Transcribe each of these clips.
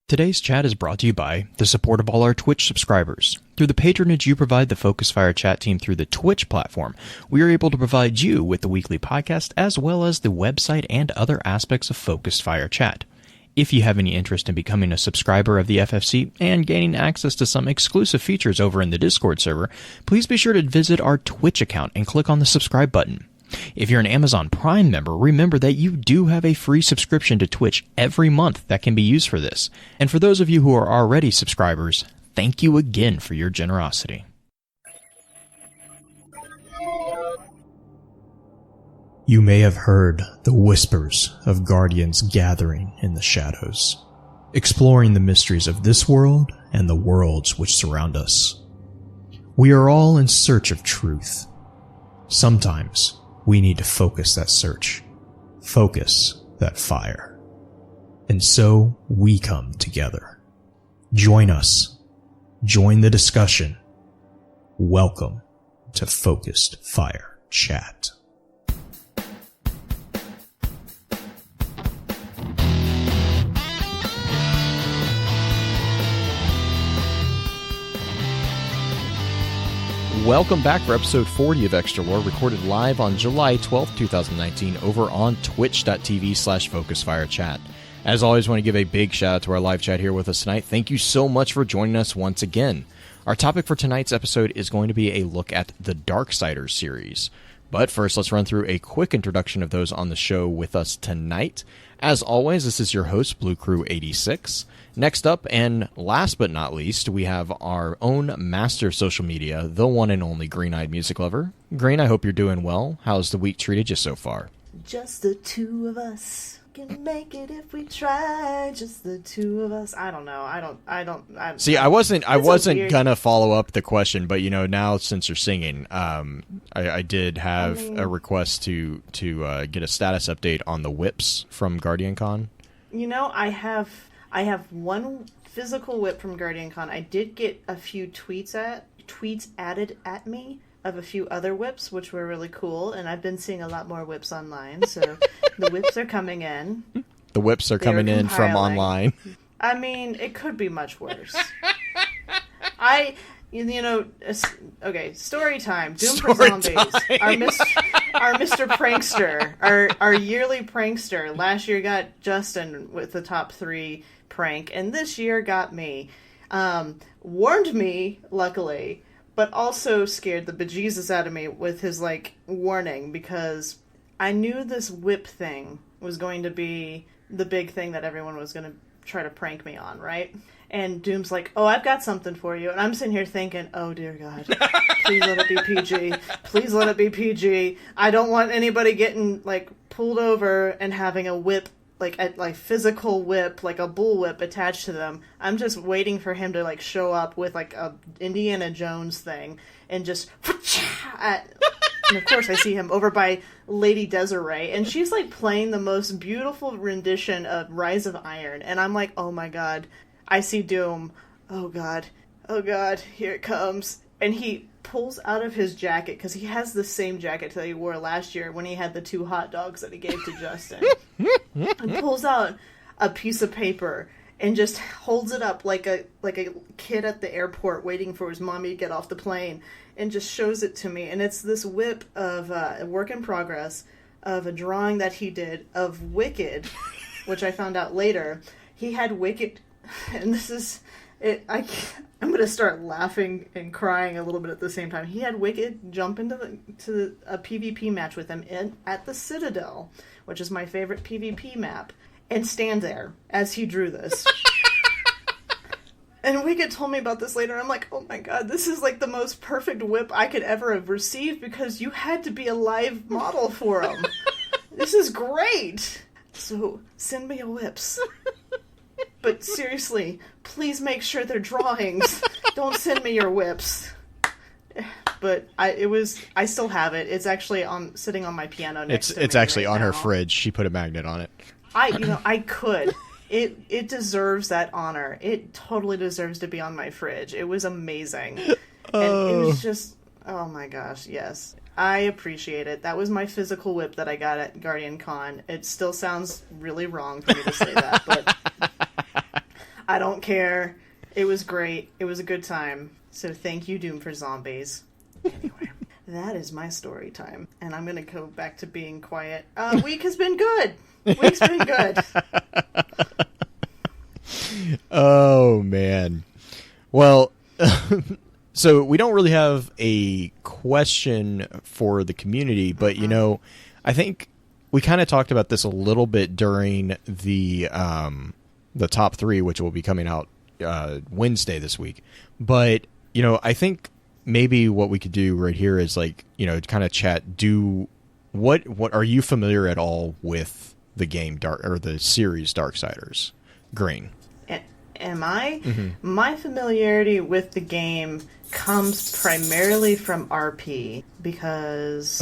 Today's chat is brought to you by the support of all our Twitch subscribers. Through the patronage you provide the Focus Fire chat team through the Twitch platform, we are able to provide you with the weekly podcast as well as the website and other aspects of Focus Fire chat. If you have any interest in becoming a subscriber of the FFC and gaining access to some exclusive features over in the Discord server, please be sure to visit our Twitch account and click on the subscribe button. If you're an Amazon Prime member, remember that you do have a free subscription to Twitch every month that can be used for this. And for those of you who are already subscribers, thank you again for your generosity. You may have heard the whispers of guardians gathering in the shadows, exploring the mysteries of this world and the worlds which surround us. We are all in search of truth. Sometimes we need to focus that search, focus that fire. And so we come together. Join us. Join the discussion. Welcome to Focused Fire Chat. Welcome back for episode 40 of Extra Lore, recorded live on July 12th, 2019, over on twitch.tv/FocusFireChat. As always, I want to give a big shout out to our live chat here with us tonight. Thank you so much for joining us once again. Our topic for tonight's episode is going to be a look at the Darksiders series. But first, let's run through a quick introduction of those on the show with us tonight. As always, this is your host, Blue Crew 86. Next up, and last but not least, we have our own master of social media, the one and only Green-Eyed Music Lover. Green, I hope you're doing well. How's the week treated you so far? Just the two of us can make it if we try. Just the two of us. I don't know. See, I wasn't gonna follow up the question, but now since you're singing, I did have a request to get a status update on the whips from Guardian Con. I have one physical whip from Guardian Con. I did get a few tweets added at me of a few other whips, which were really cool, and I've been seeing a lot more whips online, so the whips are coming in. The whips are coming in from online. I mean, it could be much worse. Okay, story time. Doom for Zombies. Our Mr. Prankster, our yearly prankster. Last year got Justin with the top 3 prank, and this year got me. Warned me, luckily, but also scared the bejesus out of me with his, warning, because I knew this whip thing was going to be the big thing that everyone was going to try to prank me on, right? And Doom's like, oh, I've got something for you. And I'm sitting here thinking, oh, dear God, please let it be PG. Please let it be PG. I don't want anybody getting, pulled over and having a whip, a physical whip, like a bullwhip attached to them. I'm just waiting for him to, show up with, a Indiana Jones thing and just... And, of course, I see him over by Lady Desiree, and she's, playing the most beautiful rendition of Rise of Iron. And I'm like, oh, my God. I see Doom. Oh god, here it comes. And he pulls out of his jacket, because he has the same jacket that he wore last year when he had the 2 hot dogs that he gave to Justin. And pulls out a piece of paper and just holds it up like a kid at the airport waiting for his mommy to get off the plane, and just shows it to me. And it's this whip of a work in progress of a drawing that he did of Wicked, which I found out later. He had Wicked... And this is it. I'm going to start laughing and crying a little bit at the same time. He had Wicked jump into a PvP match with him at the Citadel, which is my favorite PvP map, and stand there as he drew this. And Wicked told me about this later, and I'm like, oh my god, this is the most perfect whip I could ever have received, because you had to be a live model for him. This is great. So send me your whips. But seriously, please make sure they're drawings. Don't send me your whips. But I still have it. It's actually sitting on my piano next to me. It's actually right on now. Her fridge. She put a magnet on it. I could. It deserves that honor. It totally deserves to be on my fridge. It was amazing. And it was just, oh my gosh, yes. I appreciate it. That was my physical whip that I got at Guardian Con. It still sounds really wrong for me to say that, but I don't care. It was great. It was a good time. So thank you, Doom for Zombies. Anyway, that is my story time. And I'm going to go back to being quiet. Week has been good. Week's been good. Oh, man. Well, so we don't really have a question for the community, but, you know, I think we kind of talked about this a little bit during the top 3, which will be coming out Wednesday this week. But, you know, I think maybe what we could do right here is, like, you know, kind of chat. What are you familiar at all with the game the series Darksiders? Green. Am I? Mm-hmm. My familiarity with the game comes primarily from RP because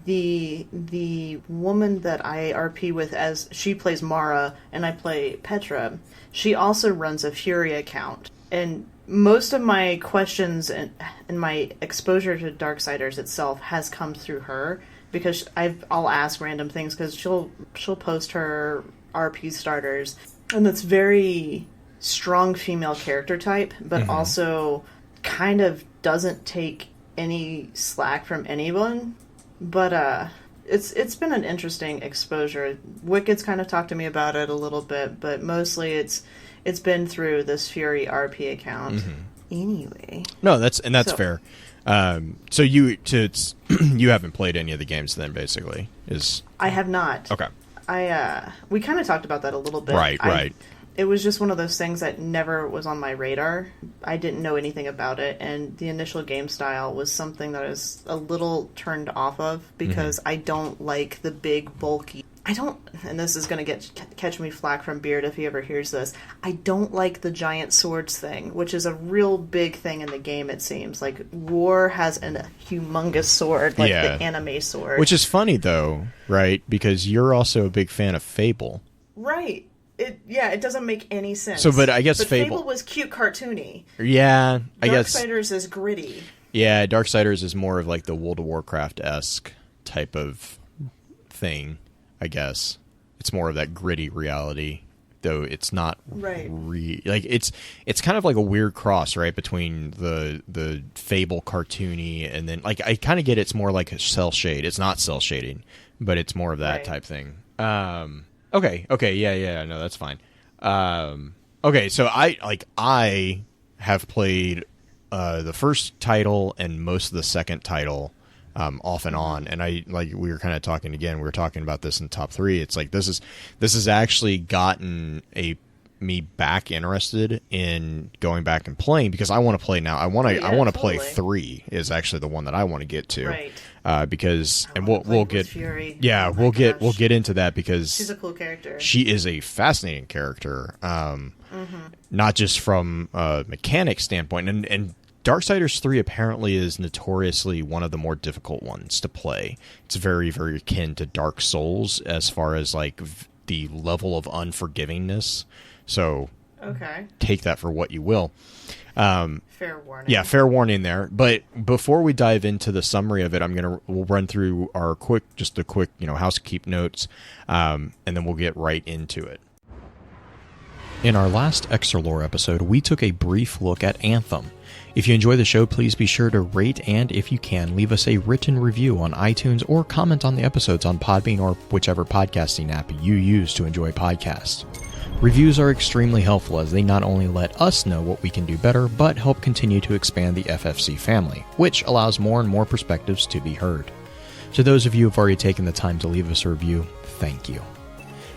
the woman that I RP with, as she plays Mara and I play Petra, she also runs a Fury account. And most of my questions and my exposure to Darksiders itself has come through her, because I'll ask random things because she'll post her RP starters, and it's very strong female character type, but also kind of doesn't take any slack from anyone. But it's been an interesting exposure. Wicked's kind of talked to me about it a little bit, but mostly it's been through this Fury RP account. Anyway, no, that's fair. So you haven't played any of the games then, basically? I have not. Okay. We kind of talked about that a little bit. Right. It was just one of those things that never was on my radar. I didn't know anything about it, and the initial game style was something that I was a little turned off of, because I don't like the big, bulky... and this is going to catch me flack from Beard if he ever hears this, I don't like the giant swords thing, which is a real big thing in the game, it seems. Like, War has a humongous sword, like the anime sword. Which is funny, though, right? Because you're also a big fan of Fable. Right. It doesn't make any sense. So, but I guess Fable was cute, cartoony. Yeah, I guess Darksiders is gritty. Yeah, Darksiders is more of like the World of Warcraft-esque type of thing, I guess. It's more of that gritty reality, though it's not like it's kind of like a weird cross, right, between the Fable cartoony and then, like, I kind of get it's more like a cell shade. It's not cell shading, but it's more of that type thing. Okay, yeah, no, that's fine. Okay, so I have played the first title and most of the second title off and on, and we were kind of talking again. We were talking about this in top 3. It's like this has actually gotten me back interested in going back and playing, because I want to play now. I want to play 3 is actually the one that I want to get to. Right. Because we'll get Fury. Yeah, we'll get into that, because she's a cool character. She is a fascinating character, not just from a mechanic standpoint, and Darksiders 3 apparently is notoriously one of the more difficult ones to play. It's very, very akin to Dark Souls as far as like the level of unforgivingness. So take that for what you will. Fair warning. Yeah, fair warning there. But before we dive into the summary of it, we'll run through our quick housekeep notes, and then we'll get right into it. In our last Extra Lore episode, we took a brief look at Anthem. If you enjoy the show, please be sure to rate and, if you can, leave us a written review on iTunes or comment on the episodes on Podbean or whichever podcasting app you use to enjoy podcasts. Reviews are extremely helpful, as they not only let us know what we can do better, but help continue to expand the FFC family, which allows more and more perspectives to be heard. To those of you who have already taken the time to leave us a review, thank you.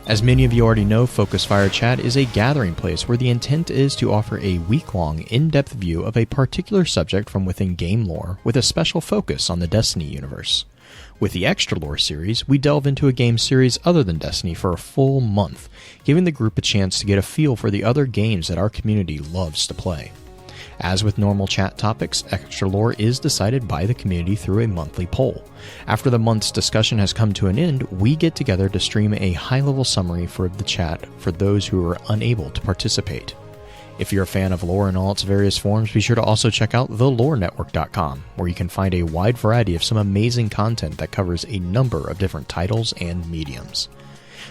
As many of you already know, Focus Fire Chat is a gathering place where the intent is to offer a week-long, in-depth view of a particular subject from within game lore, with a special focus on the Destiny universe. With the Extra Lore series, we delve into a game series other than Destiny for a full month, giving the group a chance to get a feel for the other games that our community loves to play. As with normal chat topics, Extra Lore is decided by the community through a monthly poll. After the month's discussion has come to an end, we get together to stream a high-level summary for the chat for those who are unable to participate. If you're a fan of lore in all its various forms, be sure to also check out thelorenetwork.com, where you can find a wide variety of some amazing content that covers a number of different titles and mediums.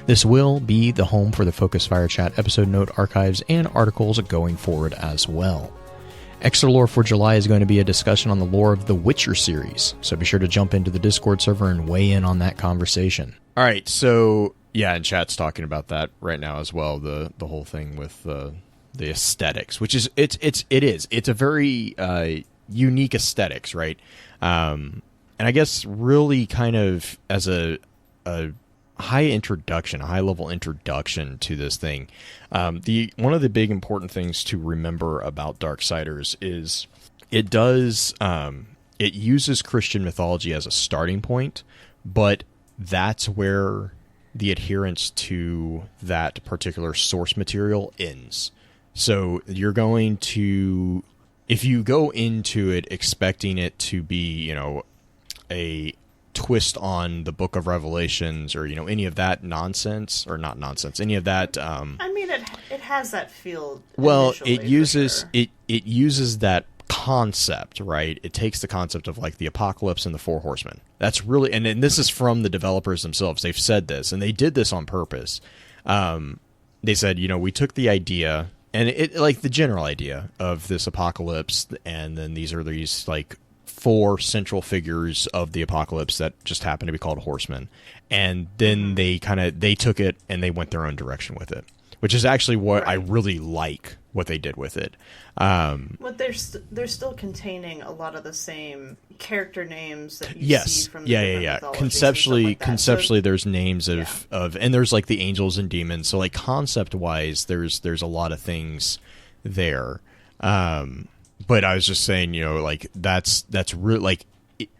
This will be the home for the Focus Fire Chat episode note archives and articles going forward as well. Extra Lore for July is going to be a discussion on the lore of the Witcher series, so be sure to jump into the Discord server and weigh in on that conversation. All right, so yeah, and chat's talking about that right now as well. The whole thing with the aesthetics, which is it's a very unique aesthetics, right? And I guess really kind of as a high level introduction to this thing. One of the big important things to remember about Darksiders is it uses Christian mythology as a starting point, but that's where the adherence to that particular source material ends. So you're going to, if you go into it expecting it to be, a twist on the Book of Revelations or, any of that nonsense, or not nonsense, any of that. It has that feel. Well, it uses it uses that concept, right? It takes the concept of like the apocalypse and the four horsemen. That's really, and this is from the developers themselves. They've said this, and they did this on purpose. They said, we took the idea, and it like the general idea of this apocalypse, and then these are these like four central figures of the apocalypse that just happen to be called horsemen, and then they took it and they went their own direction with it, which is actually what I really like what they did with it. But they're still containing a lot of the same character names that you see from the Conceptually, there's names of and there's like the angels and demons. So like concept wise, there's a lot of things there. But I was just saying, like that's really like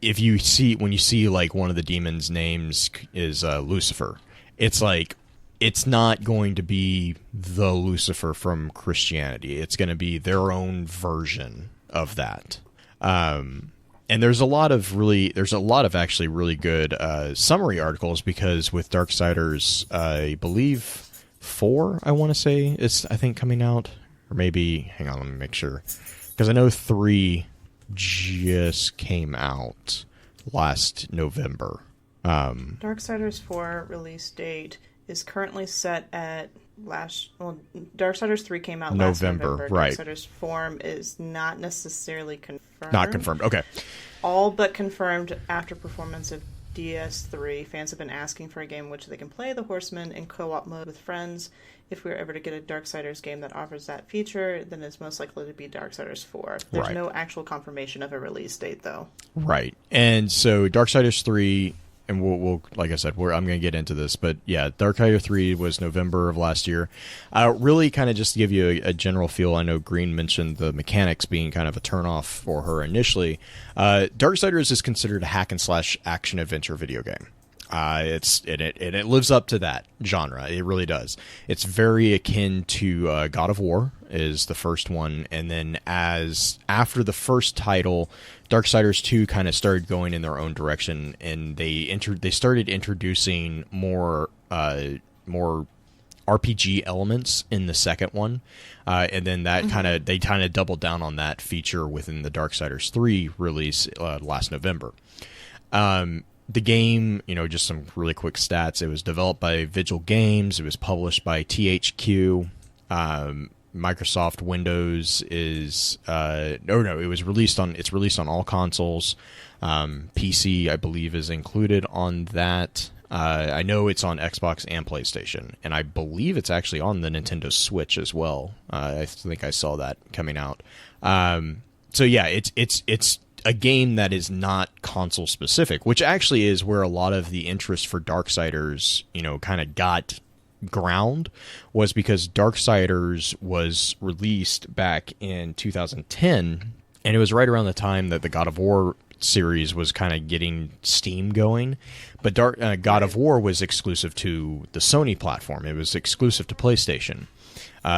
when you see like one of the demons' names is Lucifer, it's like it's not going to be the Lucifer from Christianity. It's going to be their own version of that. And there's a lot of actually really good summary articles, because with Darksiders, I believe 4, I want to say, is I think coming out, or maybe hang on, let me make sure. Because I know 3 just came out last November. Darksiders 4 release date is currently set at Darksiders 3 came out last November. Right. Darksiders 4 is not necessarily confirmed. Not confirmed, okay. All but confirmed after performance of DS3. Fans have been asking for a game in which they can play the Horsemen in co-op mode with friends. If we were ever to get a Darksiders game that offers that feature, then it's most likely to be Darksiders 4. There's no actual confirmation of a release date, though. Right. And so Darksiders 3, and we'll like I said, I'm going to get into this, but yeah, Darksiders 3 was November of last year. Really kind of just to give you a general feel, I know Green mentioned the mechanics being kind of a turnoff for her initially. Darksiders is considered a hack and slash action adventure video game. It lives up to that genre. It really does. It's very akin to God of War is the first one, and then after the first title, Darksiders 2 kind of started going in their own direction, and they started introducing more RPG elements in the second one, and then that they kind of doubled down on that feature within the Darksiders 3 release last November. The game, just some really quick stats. It was developed by Vigil Games. It was published by THQ. Microsoft Windows is it's released on all consoles. PC, I believe, is included on that. I know it's on Xbox and PlayStation, and I believe it's actually on the Nintendo Switch as well. I think I saw that coming out. So yeah, it's a game that is not console specific, which actually is where a lot of the interest for Darksiders, kind of got ground, was because Darksiders was released back in 2010, and it was right around the time that the God of War series was kind of getting steam going. But God of War was exclusive to the Sony platform. It was exclusive to PlayStation.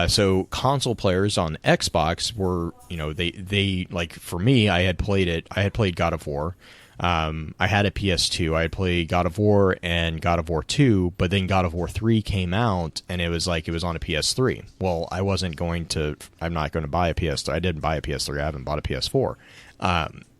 So console players on Xbox were, they like, for me, I had played God of War. I had a PS2. I had played God of War and God of War 2, but then God of War 3 came out, and it was on a PS3. Well, I'm not going to buy a PS3. I didn't buy a PS3. I haven't bought a PS4.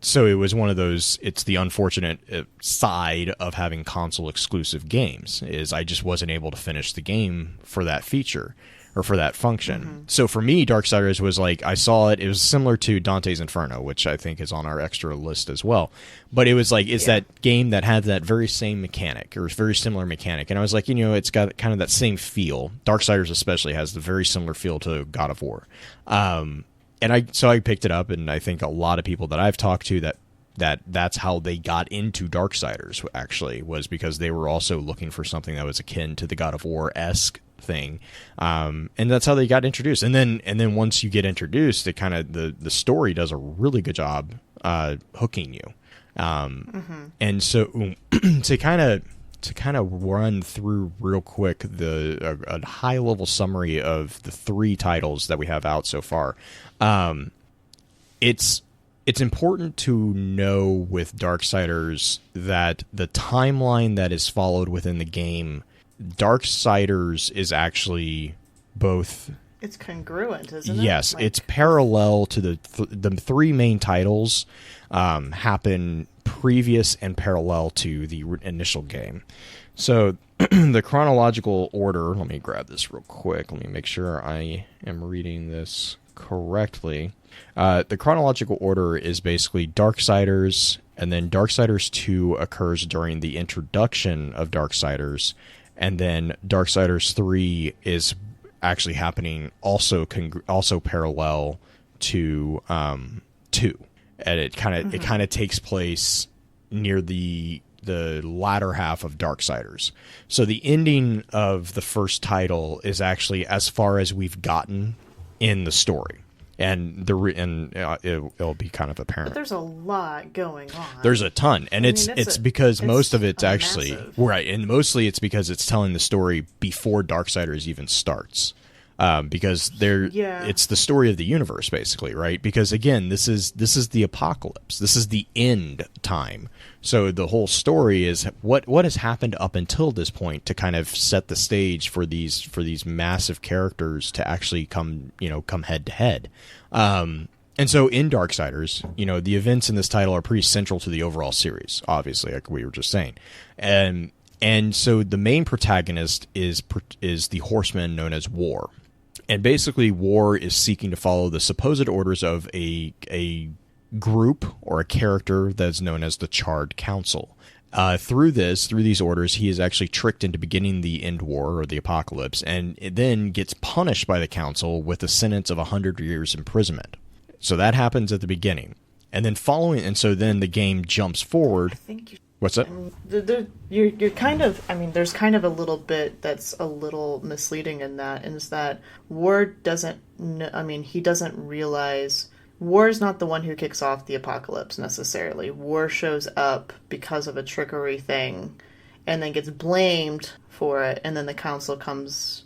So it was one of those, it's the unfortunate side of having console exclusive games, is I just wasn't able to finish the game for that feature or for that function. Mm-hmm. So for me, Darksiders was like, I saw it was similar to Dante's Inferno, which I think is on our extra list as well. But it was like, it's that game that had that very same mechanic, or very similar mechanic. And I was like, it's got kind of that same feel. Darksiders especially has the very similar feel to God of War. And I picked it up, and I think a lot of people that I've talked to that's how they got into Darksiders, actually, was because they were also looking for something that was akin to the God of War-esque thing, and that's how they got introduced. And then once you get introduced, it kind of the story does a really good job hooking you. And so to kind of run through real quick a high level summary of the 3 titles that we have out so far. It's important to know with Darksiders that the timeline that is followed within the game, Darksiders is actually both... It's congruent, isn't it? Yes, it's parallel to the 3 main titles happen previous and parallel to the initial game. So the chronological order, let me grab this real quick. Let me make sure I am reading this correctly. The chronological order is basically Darksiders, and then Darksiders 2 occurs during the introduction of Darksiders, and then Darksiders 3 is actually happening also parallel to 2, and it kind of takes place near the latter half of Darksiders. So the ending of the first title is actually as far as we've gotten in the story, and it'll be kind of apparent. But there's a lot going on. There's a ton, and it's because most of it's actually massive. Right, and mostly it's because it's telling the story before Darksiders even starts. Because it's the story of the universe, basically, right? Because again, this is the apocalypse. This is the end time. So the whole story is what has happened up until this point to kind of set the stage for these massive characters to actually come head to head. And so in Darksiders, the events in this title are pretty central to the overall series, obviously, like we were just saying, and so the main protagonist is the horseman known as War. And basically, War is seeking to follow the supposed orders of a group or a character that's known as the Charred Council. Through these orders, he is actually tricked into beginning the end war or the apocalypse, and it then gets punished by the council with a sentence of 100 years imprisonment. So that happens at the beginning, and then then the game jumps forward. What's that? You're kind of... I mean, there's kind of a little bit that's a little misleading in that, and is that War doesn't... he doesn't realize... War is not the one who kicks off the apocalypse, necessarily. War shows up because of a trickery thing, and then gets blamed for it, and then the council comes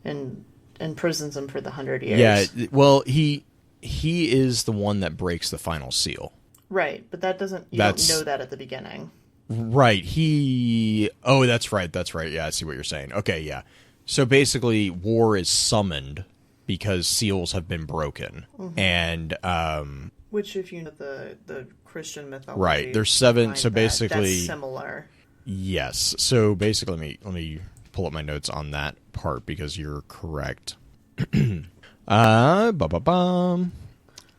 and imprisons him for the 100 years. Yeah, well, he is the one that breaks the final seal. Right, but that doesn't... You don't know that at the beginning. Right, that's right, yeah, I see what you're saying. Okay, yeah. So basically, War is summoned because seals have been broken. Mm-hmm. And, which, if you know the Christian mythology... Right, there's 7, so basically... That's similar. Yes, so basically, let me pull up my notes on that part, because you're correct.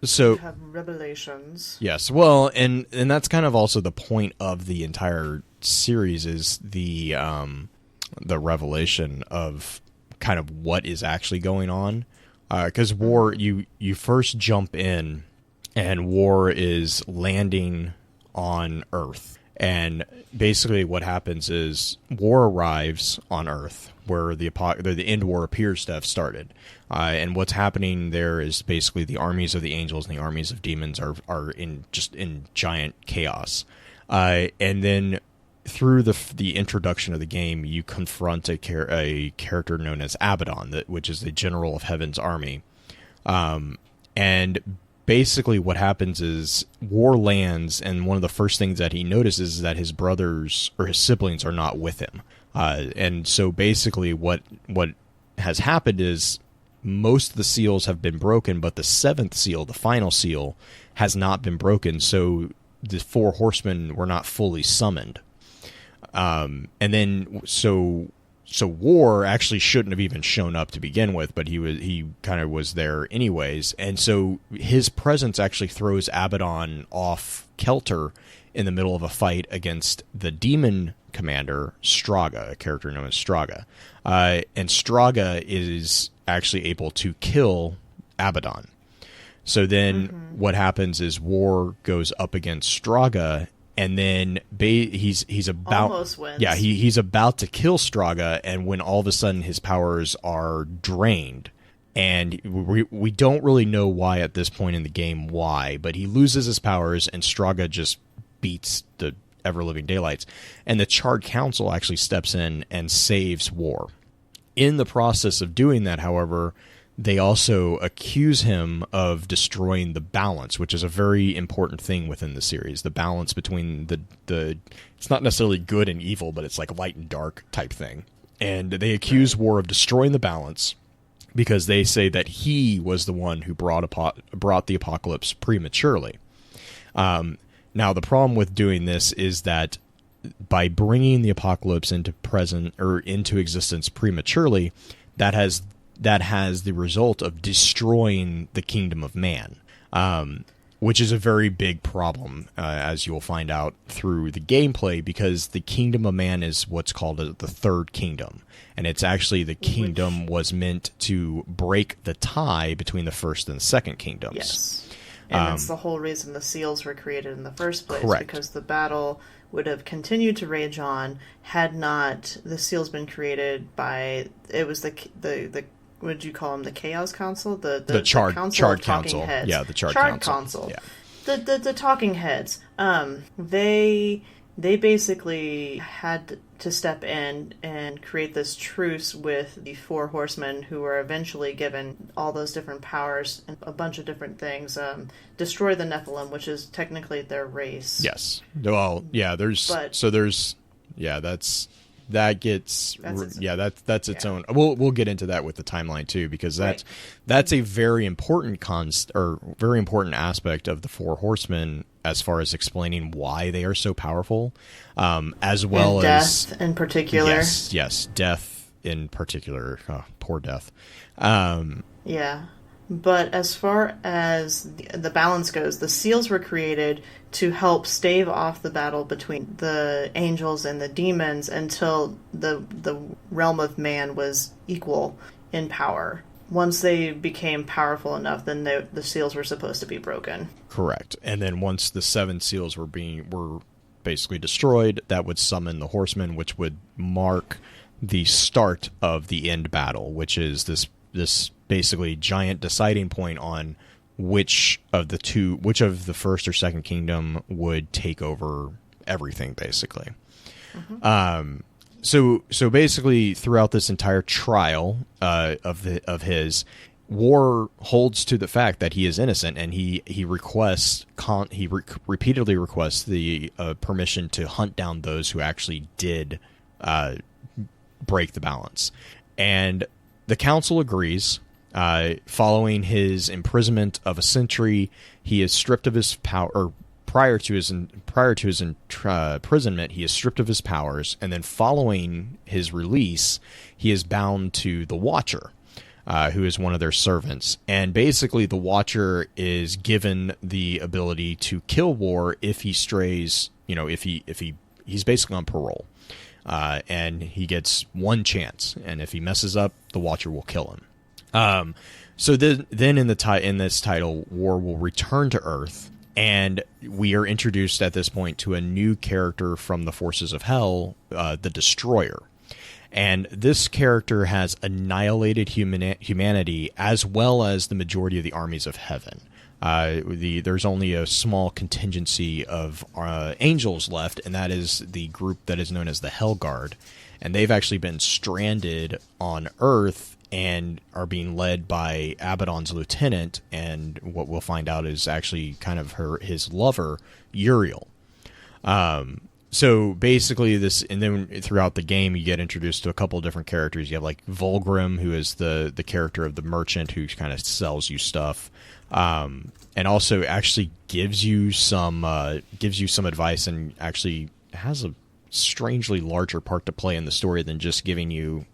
So you have revelations. Yes, well, and that's kind of also the point of the entire series, is the revelation of kind of what is actually going on. Because War, you first jump in, and War is landing on Earth. And basically what happens is War arrives on Earth, where the end war appears to have started. And what's happening there is basically the armies of the angels and the armies of demons are in giant chaos. And then through the introduction of the game, you confront a character known as Abaddon, which is the general of Heaven's army. And basically what happens is War lands, and one of the first things that he notices is that his brothers or his siblings are not with him. And so basically what has happened is most of the seals have been broken, but the seventh seal, the final seal, has not been broken. So the four horsemen were not fully summoned. And then so War actually shouldn't have even shown up to begin with, but he kind of was there anyways. And so his presence actually throws Abaddon off kilter in the middle of a fight against the demon commander, Straga, a character known as Straga. And Straga is actually able to kill Abaddon. So then what happens is War goes up against Straga, and then he's about almost wins. Yeah, he's about to kill Straga, and when all of a sudden his powers are drained, and we don't really know why at this point in the game, but he loses his powers, and Straga just beats the ever-living daylights, and the Charred Council actually steps in and saves War. In the process of doing that, however, they also accuse him of destroying the balance, which is a very important thing within the series. The balance between the it's not necessarily good and evil, but it's like light and dark type thing. And they accuse War of destroying the balance because they say that he was the one who brought the apocalypse prematurely. Now, the problem with doing this is that by bringing the apocalypse into existence prematurely, that has the result of destroying the kingdom of man, which is a very big problem, as you will find out through the gameplay, because the kingdom of man is what's called the third kingdom. And it's actually the kingdom was meant to break the tie between the first and the second kingdoms. Yes. And that's the whole reason the seals were created in the first place. Correct. Because the battle would have continued to rage on had not the seals been created by... It was the what did you call them? The Chaos Council? The Charred Council. Heads. Yeah, the Charred Council. Yeah. The Talking Heads. They basically had to step in and create this truce with the four horsemen, who were eventually given all those different powers and a bunch of different things. Destroy the Nephilim, which is technically their race. Yes. Well, yeah. That's its own. We'll get into that with the timeline too, because that's a very important very important aspect of the four horsemen as far as explaining why they are so powerful, as well and as death in particular. Yes, death in particular. Oh, poor death. Yeah. But as far as the balance goes, the seals were created to help stave off the battle between the angels and the demons until the realm of man was equal in power. Once they became powerful enough, then the seals were supposed to be broken. Correct. And then once the seven seals were basically destroyed, that would summon the horsemen, which would mark the start of the end battle, which is this basically giant deciding point on which of the first or second kingdom would take over everything, basically. Mm-hmm. So basically, throughout this entire trial of his, War holds to the fact that he is innocent, and he repeatedly requests the permission to hunt down those who actually did break the balance, and the council agrees. Following his imprisonment of a century, he is stripped of his power. Or prior to his imprisonment, he is stripped of his powers, and then following his release, he is bound to the Watcher, who is one of their servants. And basically, the Watcher is given the ability to kill War if he strays. He's basically on parole, and he gets one chance. And if he messes up, the Watcher will kill him. So then in this title, War will return to Earth, and we are introduced at this point to a new character from the forces of Hell, the Destroyer. And this character has annihilated humanity as well as the majority of the armies of heaven. There's only a small contingency of angels left, and that is the group that is known as the Hell Guard. And they've actually been stranded on Earth and are being led by Abaddon's lieutenant, and what we'll find out is actually kind of his lover, Uriel. So basically this, and then throughout the game you get introduced to a couple of different characters. You have like Volgrim, who is the character of the merchant who kind of sells you stuff, and also actually gives you some advice, and actually has a strangely larger part to play in the story than just giving you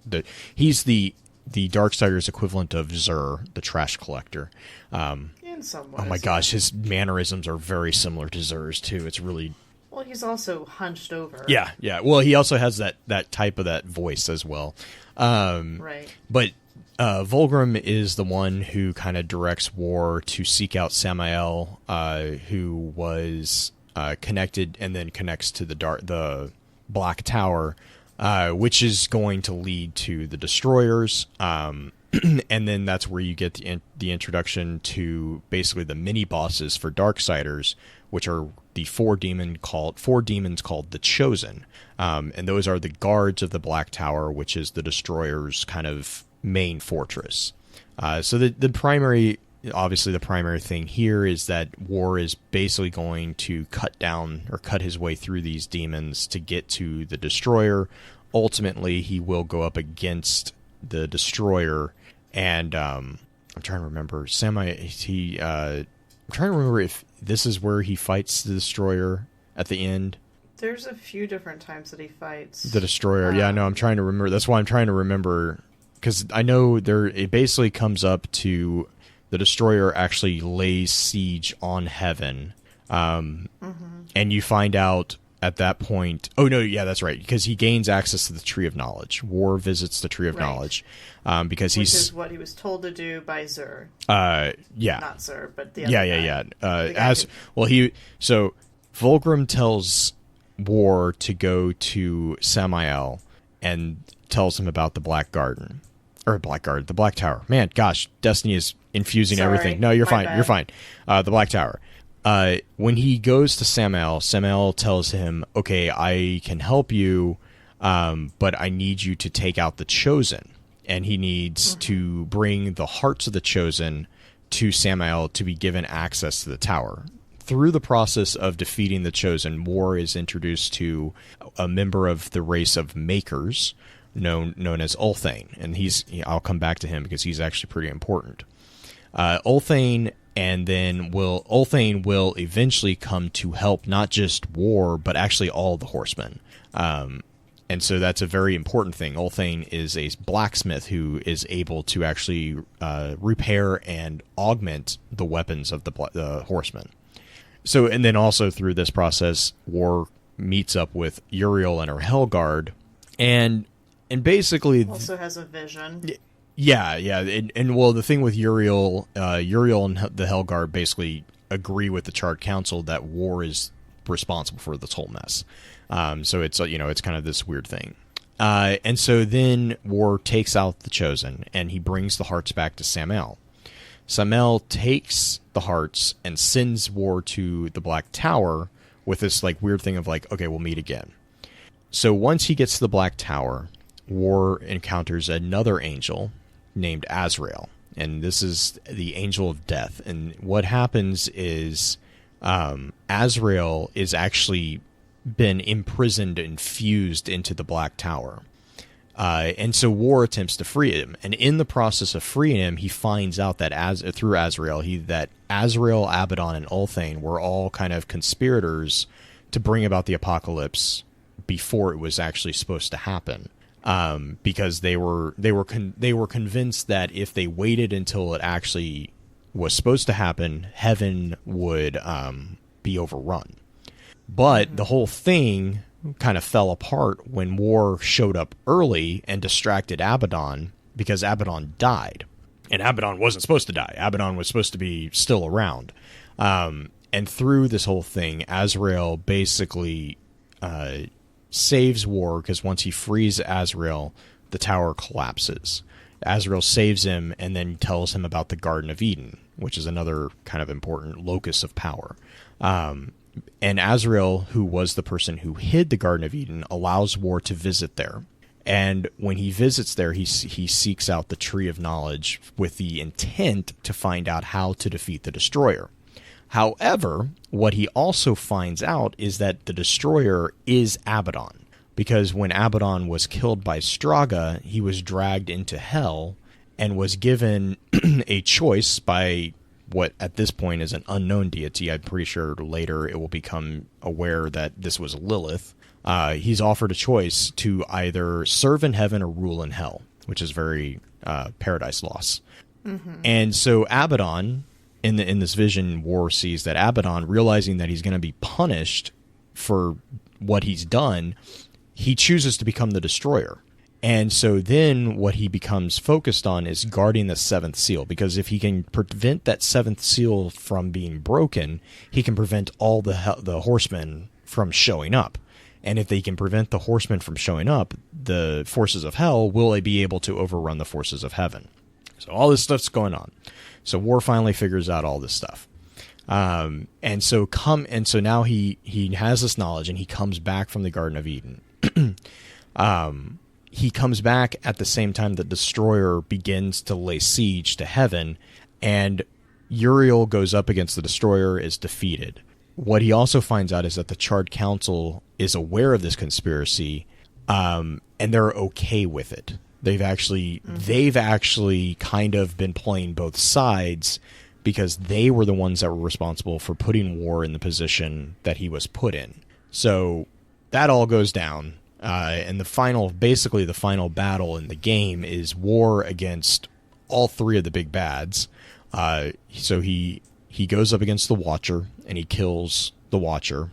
he's the Darksiders equivalent of Zur, the trash collector. In some ways. Oh my gosh, his mannerisms are very similar to Zur's too. It's really... Well, he's also hunched over. Yeah. Well, he also has that type of that voice as well. Right. But Volgrim is the one who kind of directs War to seek out Samael, who was connected and then connects to the Black Tower, which is going to lead to the Destroyers. And then that's where you get the introduction to basically the mini bosses for Darksiders, which are the four demons called the Chosen. And those are the guards of the Black Tower, which is the Destroyers' kind of main fortress. So the primary thing here is that War is basically going to cut his way through these demons to get to the Destroyer. Ultimately, he will go up against the Destroyer, and I'm trying to remember. I'm trying to remember if this is where he fights the Destroyer at the end. There's a few different times that he fights the Destroyer. Yeah, no, I'm trying to remember. That's why I'm trying to remember, because I know it basically comes up to the Destroyer actually lays siege on heaven, and you find out at that point. Oh no, yeah, that's right, because he gains access to the Tree of Knowledge. War visits the Tree of Knowledge, which is what he was told to do by Zur. Yeah, not Zur, but the other guy. So Volgrim tells War to go to Samael and tells him about the Black Tower. Man, gosh, Destiny is infusing everything. No, you're fine. Bad. You're fine. The Black Tower. When he goes to Samael tells him, okay, I can help you, but I need you to take out the Chosen. And he needs to bring the hearts of the Chosen to Samael to be given access to the tower. Through the process of defeating the Chosen, War is introduced to a member of the race of Makers, known as Ulthane. And I'll come back to him because he's actually pretty important. Ulthane will eventually come to help not just War, but actually all the horsemen. And so that's a very important thing. Ulthane is a blacksmith who is able to actually repair and augment the weapons of the horsemen. So, and then also through this process, War meets up with Uriel and her Hellguard, and basically also has a vision. Yeah, and well, the thing with Uriel and the Hellguard basically agree with the Charred Council that War is responsible for this whole mess. So it's it's kind of this weird thing. And so then War takes out the Chosen, and he brings the hearts back to Samael. Samael takes the hearts and sends War to the Black Tower with this like weird thing of like, okay, we'll meet again. So once he gets to the Black Tower, War encounters another angel named Azrael, and this is the Angel of Death. And what happens is Azrael is actually been imprisoned and fused into the Black Tower. And so War attempts to free him, and in the process of freeing him, he finds out that through Azrael, that Azrael, Abaddon, and Ulthane were all kind of conspirators to bring about the apocalypse before it was actually supposed to happen. Because they were convinced that if they waited until it actually was supposed to happen, heaven would be overrun. But the whole thing kind of fell apart when War showed up early and distracted Abaddon, because Abaddon died. And Abaddon wasn't supposed to die. Abaddon was supposed to be still around. And through this whole thing, Azrael basically saves War, because once he frees Azrael, the tower collapses. Azrael saves him and then tells him about the Garden of Eden, which is another kind of important locus of power. And Azrael, who was the person who hid the Garden of Eden, allows War to visit there. And when he visits there, he seeks out the Tree of Knowledge with the intent to find out how to defeat the Destroyer. However, what he also finds out is that the Destroyer is Abaddon, because when Abaddon was killed by Straga, he was dragged into Hell and was given a choice by what at this point is an unknown deity. I'm pretty sure later it will become aware that this was Lilith. He's offered a choice to either serve in heaven or rule in hell, which is very Paradise Lost. Mm-hmm. And so Abaddon, in this vision, War sees that Abaddon, realizing that he's going to be punished for what he's done, he chooses to become the Destroyer. And so then what he becomes focused on is guarding the seventh seal, because if he can prevent that seventh seal from being broken, he can prevent all the horsemen from showing up. And if they can prevent the horsemen from showing up, the forces of hell will be able to overrun the forces of heaven. So all this stuff's going on. So War finally figures out all this stuff. And so now he has this knowledge, and he comes back from the Garden of Eden. He comes back at the same time the Destroyer begins to lay siege to heaven, and Uriel goes up against the Destroyer, is defeated. What he also finds out is that the Charred Council is aware of this conspiracy, and they're okay with it. They've actually kind of been playing both sides, because they were the ones that were responsible for putting War in the position that he was put in. So that all goes down. And the final battle in the game is War against all three of the big bads. So he goes up against the Watcher, and he kills the Watcher.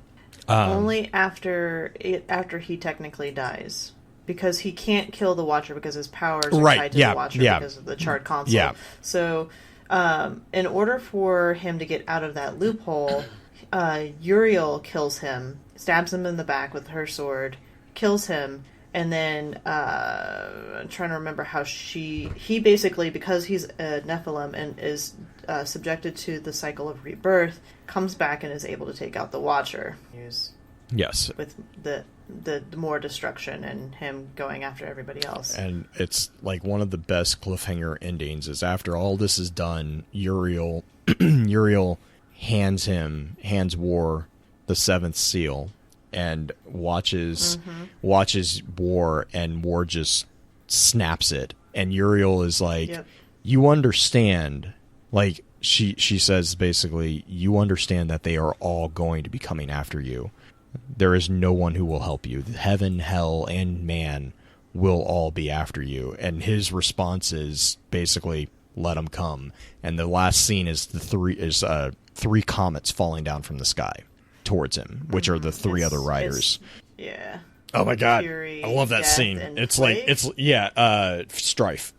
Only after he technically dies, because he can't kill the Watcher because his powers are tied to the Watcher because of the Charred Council. Yeah. So, in order for him to get out of that loophole, Uriel kills him, stabs him in the back with her sword, kills him, and then I'm trying to remember how he basically, because he's a Nephilim and is subjected to the cycle of rebirth, comes back and is able to take out the Watcher. Yes. With the more destruction and him going after everybody else. And it's like one of the best cliffhanger endings is after all this is done, Uriel hands War the seventh seal, and watches War, and War just snaps it, and Uriel is like, yep. You understand, like she says basically, you understand that they are all going to be coming after you. There is no one who will help you. Heaven, hell, and man will all be after you. And his response is basically, let them come. And the last scene is three comets falling down from the sky towards him, which are the three other riders. Yeah. Oh my god. Fury, I love that scene. It's like, Strife.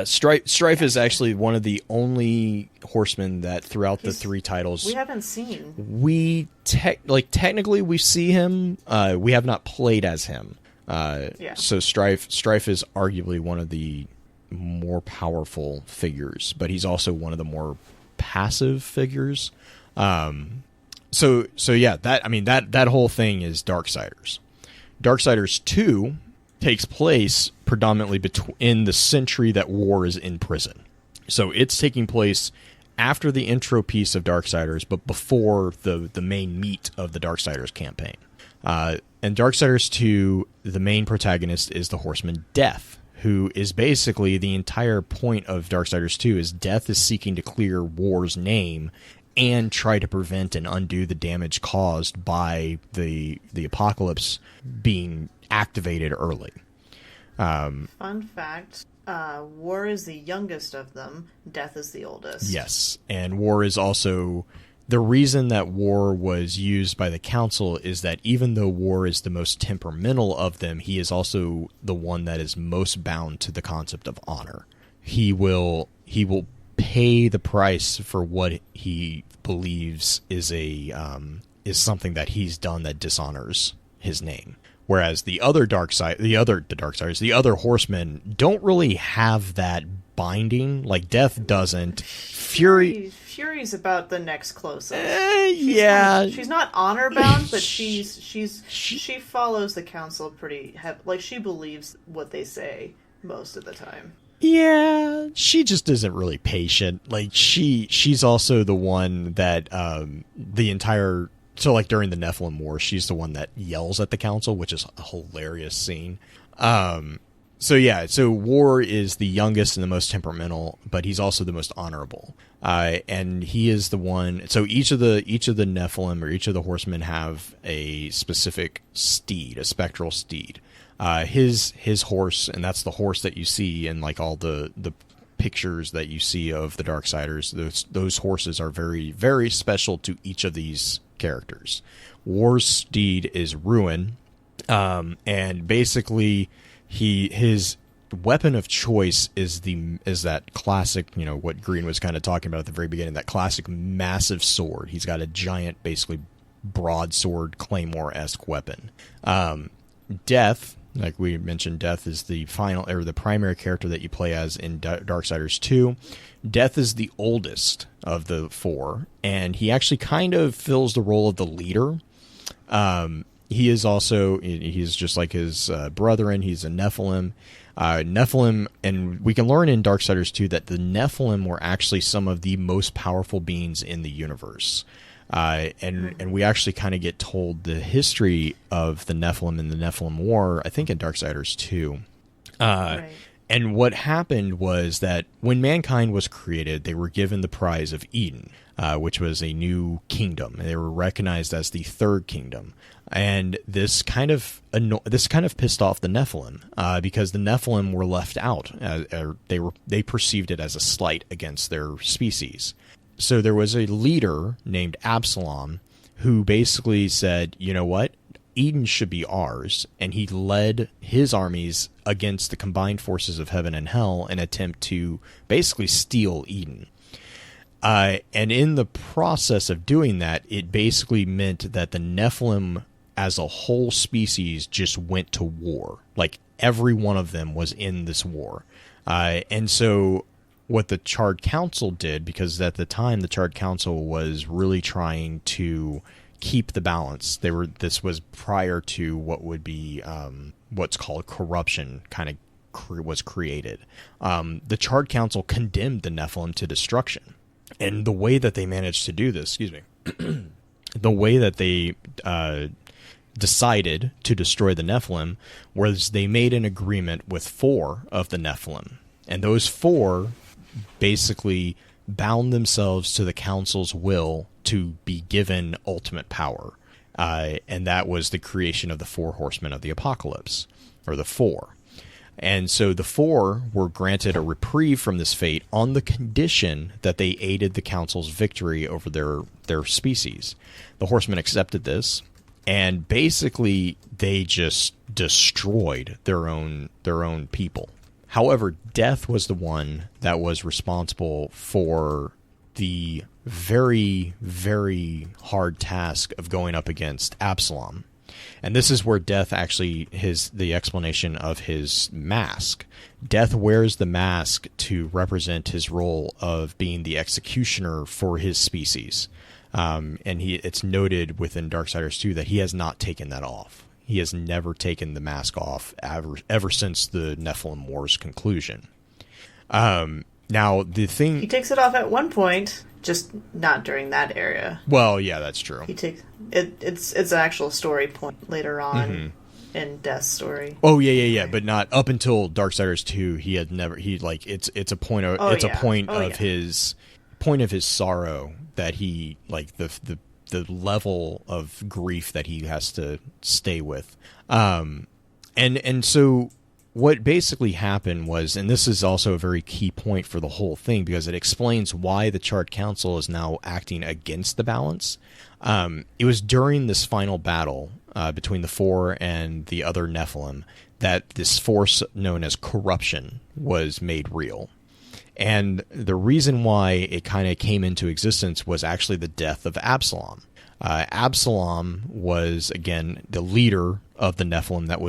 Strife is actually one of the only horsemen that throughout the three titles we haven't seen. We technically we see him. We have not played as him. So Strife is arguably one of the more powerful figures, but he's also one of the more passive figures. So yeah, that whole thing is Darksiders. Darksiders 2 takes place predominantly in the century that War is in prison. So it's taking place after the intro piece of Darksiders, but before the main meat of the Darksiders campaign. And Darksiders 2, the main protagonist is the horseman Death, who is basically the entire point of Darksiders 2 is Death is seeking to clear War's name and try to prevent and undo the damage caused by the apocalypse being activated early. Fun fact, War is the youngest of them, Death is the oldest. Yes, and War is also... The reason that War was used by the Council is that even though War is the most temperamental of them, he is also the one that is most bound to the concept of honor. He will pay the price for what he believes is something that he's done that dishonors his name. Whereas the other horsemen don't really have that binding. Like, Death doesn't. Fury's about the next closest. She's not honor bound, but she follows the council pretty like, she believes what they say most of the time. Yeah, she just isn't really patient. Like, she's also the one that the entire. So, like, during the Nephilim War, she's the one that yells at the council, which is a hilarious scene. So War is the youngest and the most temperamental, but he's also the most honorable. And he is the one. So each of the Nephilim, or each of the horsemen, have a specific steed, a spectral steed. His horse, and that's the horse that you see in, like, all the pictures that you see of the Darksiders. Those horses are very, very special to each of these characters. War's steed is Ruin, and basically his weapon of choice is that classic, what Green was kind of talking about at the very beginning, that classic massive sword. He's got a giant, basically broadsword, claymore-esque weapon. Death, like we mentioned, Death is the primary character that you play as in Darksiders 2. Death is the oldest of the four, and he actually kind of fills the role of the leader. He's just like his brethren. He's a Nephilim. Nephilim, and we can learn in Darksiders 2 that the Nephilim were actually some of the most powerful beings in the universe. And we actually kind of get told the history of the Nephilim in the Nephilim War, I think in Darksiders 2. Right. And what happened was that when mankind was created, they were given the prize of Eden, which was a new kingdom. And they were recognized as the third kingdom. And this kind of pissed off the Nephilim, because the Nephilim were left out. They perceived it as a slight against their species. So there was a leader named Absalom who basically said, you know what? Eden should be ours, and he led his armies against the combined forces of heaven and hell in an attempt to basically steal Eden. And in the process of doing that, it basically meant that the Nephilim as a whole species just went to war. Like, every one of them was in this war. And so what the Charred Council did, because at the time the Charred Council was really trying to keep the balance. This was prior to what would be what's called corruption was created. The Charred Council condemned the Nephilim to destruction, and the way that they managed to do this, the way that they decided to destroy the Nephilim was they made an agreement with 4 of the Nephilim, and those 4 basically bound themselves to the council's will to be given ultimate power. And that was the creation of the 4 horsemen of the apocalypse, or the 4. And so the 4 were granted a reprieve from this fate on the condition that they aided the council's victory over their species. The horsemen accepted this, and basically they just destroyed their own people. However, Death was the one that was responsible for the very, very hard task of going up against Absalom. And this is where Death actually, the explanation of his mask. Death wears the mask to represent his role of being the executioner for his species. And it's noted within Darksiders 2 that he has not taken that off. He has never taken the mask off ever since the Nephilim War's conclusion. Now, the thing... He takes it off at one point, just not during that area. Well, yeah, that's true. He takes it's an actual story point later on in Death's story. Oh, yeah, but not up until Darksiders 2. He had never... It's a point of his sorrow that he, like, the level of grief that he has to stay with. And so what basically happened was, and this is also a very key point for the whole thing, because it explains why the Charred Council is now acting against the balance. It was during this final battle between the 4 and the other Nephilim that this force known as corruption was made real. And the reason why it kind of came into existence was actually the death of Absalom. Absalom was, again, the leader of the Nephilim that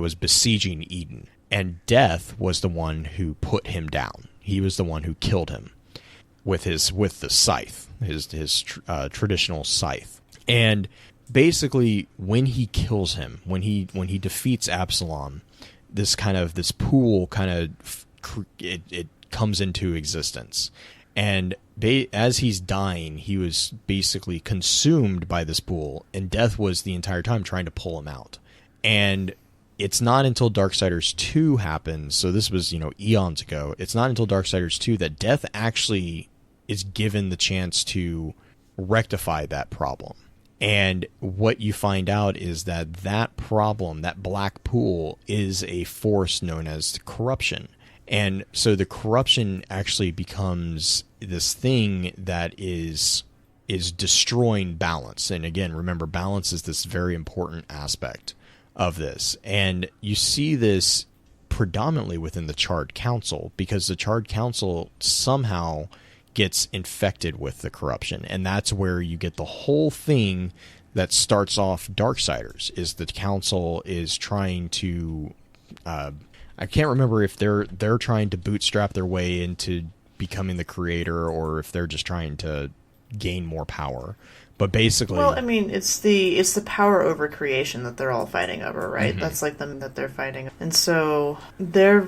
was besieging Eden, and Death was the one who put him down. He was the one who killed him with the scythe, his traditional scythe. And basically, when he kills him, when he defeats Absalom, this pool it comes into existence. And as he's dying, he was basically consumed by this pool, and Death was the entire time trying to pull him out. And it's not until Darksiders 2 happens, so this was, eons ago, it's not until Darksiders 2 that Death actually is given the chance to rectify that problem. And what you find out is that problem, that black pool, is a force known as corruption. And so the corruption actually becomes this thing that is destroying balance. And again, remember, balance is this very important aspect of this. And you see this predominantly within the Charred Council, because the Charred Council somehow gets infected with the corruption. And that's where you get the whole thing that starts off Darksiders, is the council is trying to... I can't remember if they're trying to bootstrap their way into becoming the creator, or if they're just trying to gain more power. But basically, well, I mean, it's the power over creation that they're all fighting over, right? Mm-hmm. That's like them that they're fighting, and so their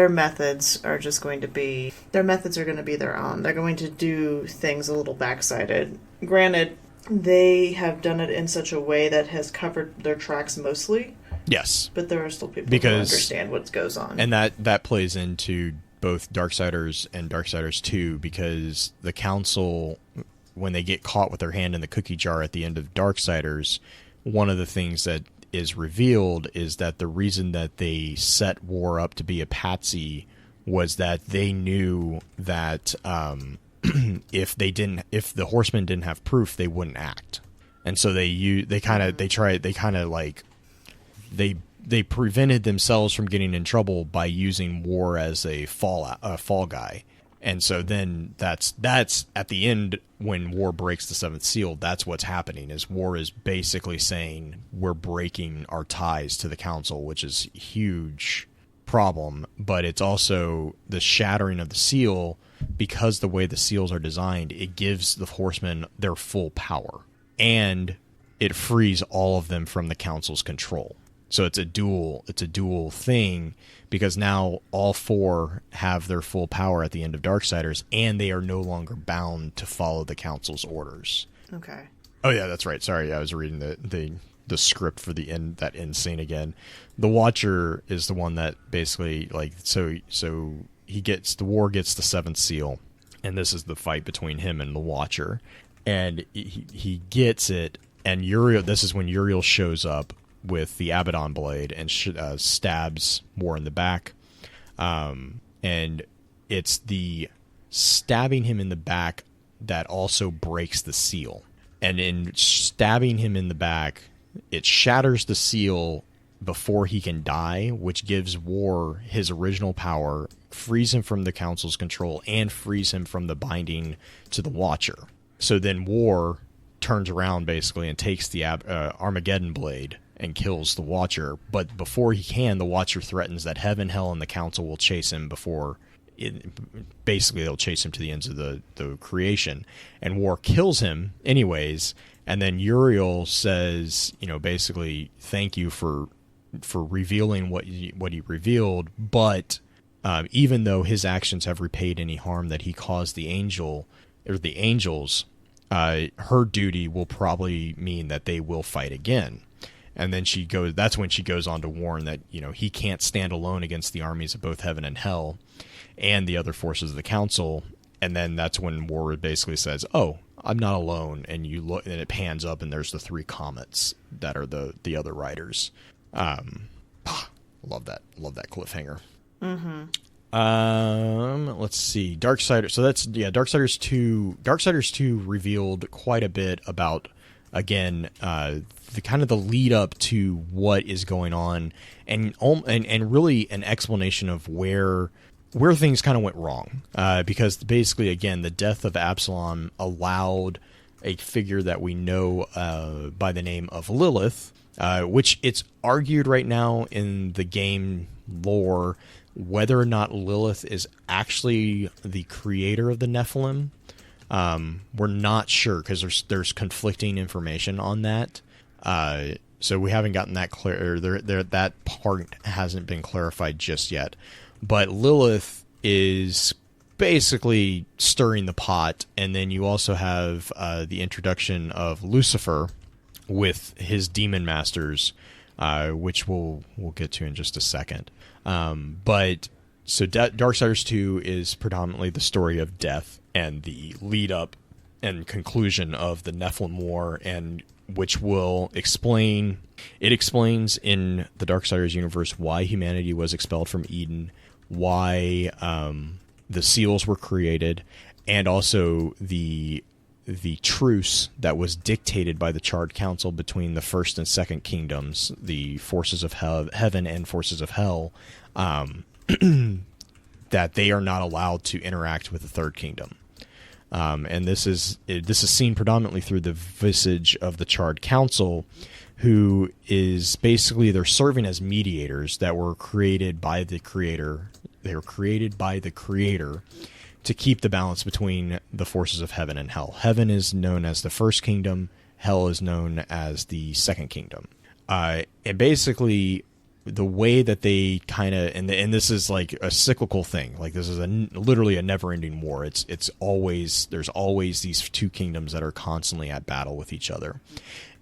methods are just going to be their own. They're going to do things a little backsided. Granted, they have done it in such a way that has covered their tracks mostly. Yes. But there are still people who understand what goes on. And that plays into both Darksiders and Darksiders 2, because the council, when they get caught with their hand in the cookie jar at the end of Darksiders, one of the things that is revealed is that the reason that they set War up to be a patsy was that they knew that if the horsemen didn't have proof, they wouldn't act. And so they prevented themselves from getting in trouble by using War as a fall guy. And so then that's at the end, when War breaks the seventh seal, that's what's happening, is War is basically saying we're breaking our ties to the council, which is a huge problem. But it's also the shattering of the seal, because the way the seals are designed, it gives the horsemen their full power, and it frees all of them from the council's control. So it's a dual thing, because now all four have their full power at the end of Darksiders, and they are no longer bound to follow the council's orders. Okay. Oh yeah, that's right. Sorry, I was reading the script for that end scene again. The Watcher is the one that basically, like, so the War gets the seventh seal, and this is the fight between him and the Watcher, and he gets it, and Uriel. This is when Uriel shows up with the Abaddon blade and stabs War in the back, and it's the stabbing him in the back that also breaks the seal. And in stabbing him in the back, it shatters the seal before he can die, which gives War his original power, frees him from the council's control, and frees him from the binding to the Watcher. So then War turns around basically and takes the Armageddon blade and kills the Watcher. But before he can, the Watcher threatens that heaven, hell, and the council will chase him basically they'll chase him to the ends of the creation. And War kills him anyways, and then Uriel says, basically, thank you for revealing what he revealed, but even though his actions have repaid any harm that he caused the angels, her duty will probably mean that they will fight again. And then that's when she goes on to warn that, he can't stand alone against the armies of both heaven and hell and the other forces of the council. And then that's when War basically says, oh, I'm not alone. And you look, and it pans up, and there's the three comets that are the other riders. Love that cliffhanger. Mm-hmm. Let's see, Darksiders. So that's Darksiders 2. Darksiders 2 revealed quite a bit about, again, the kind of the lead up to what is going on, and really an explanation of where things kind of went wrong. Because basically, again, the death of Absalom allowed a figure that we know by the name of Lilith, which it's argued right now in the game lore Whether or not Lilith is actually the creator of the Nephilim, we're not sure because there's conflicting information on that. So we haven't gotten that clear. That part hasn't been clarified just yet. But Lilith is basically stirring the pot, and then you also have the introduction of Lucifer with his demon masters, which we'll get to in just a second. But so Darksiders 2 is predominantly the story of death and the lead up and conclusion of the Nephilim War, and which will explains in the Darksiders universe why humanity was expelled from Eden, why the seals were created, and also the truce that was dictated by the Charred Council between the first and second kingdoms, the forces of heaven and forces of hell, that they are not allowed to interact with the third kingdom. And this is seen predominantly through the visage of the Charred Council, who is basically, they're serving as mediators that were created by the creator. They were created by the creator to keep the balance between the forces of heaven and hell. Heaven is known as the first kingdom. Hell is known as the second kingdom. And basically, the way that they kind of, and this is like a cyclical thing. Like, this is literally a never-ending war. There's always these two kingdoms that are constantly at battle with each other.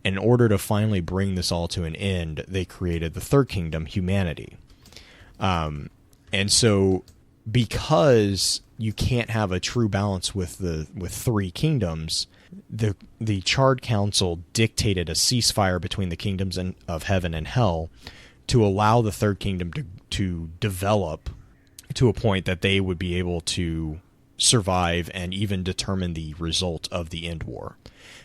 In order to finally bring this all to an end, they created the third kingdom, humanity. And so, because you can't have a true balance with three kingdoms, the Charred Council dictated a ceasefire between the kingdoms of heaven and hell to allow the third kingdom to develop to a point that they would be able to survive and even determine the result of the end war.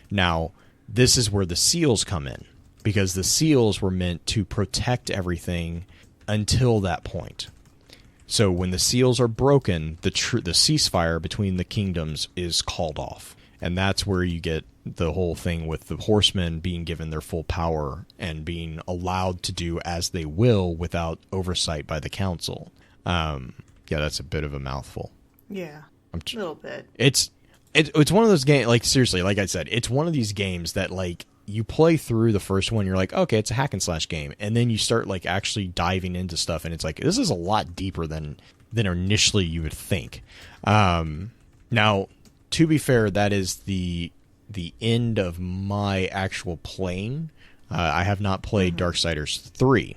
Now, this is where the seals come in, because the seals were meant to protect everything until that point. So when the seals are broken, the ceasefire between the kingdoms is called off. And that's where you get the whole thing with the horsemen being given their full power and being allowed to do as they will without oversight by the council. Yeah, that's a bit of a mouthful. Yeah, a little bit. It's one of those games, like, seriously, like I said, it's one of these games that, like, you play through the first one, you're like, okay, it's a hack and slash game. And then you start, like, actually diving into stuff, and it's like, this is a lot deeper than initially you would think. Now, to be fair, that is the end of my actual playing. I have not played Darksiders 3.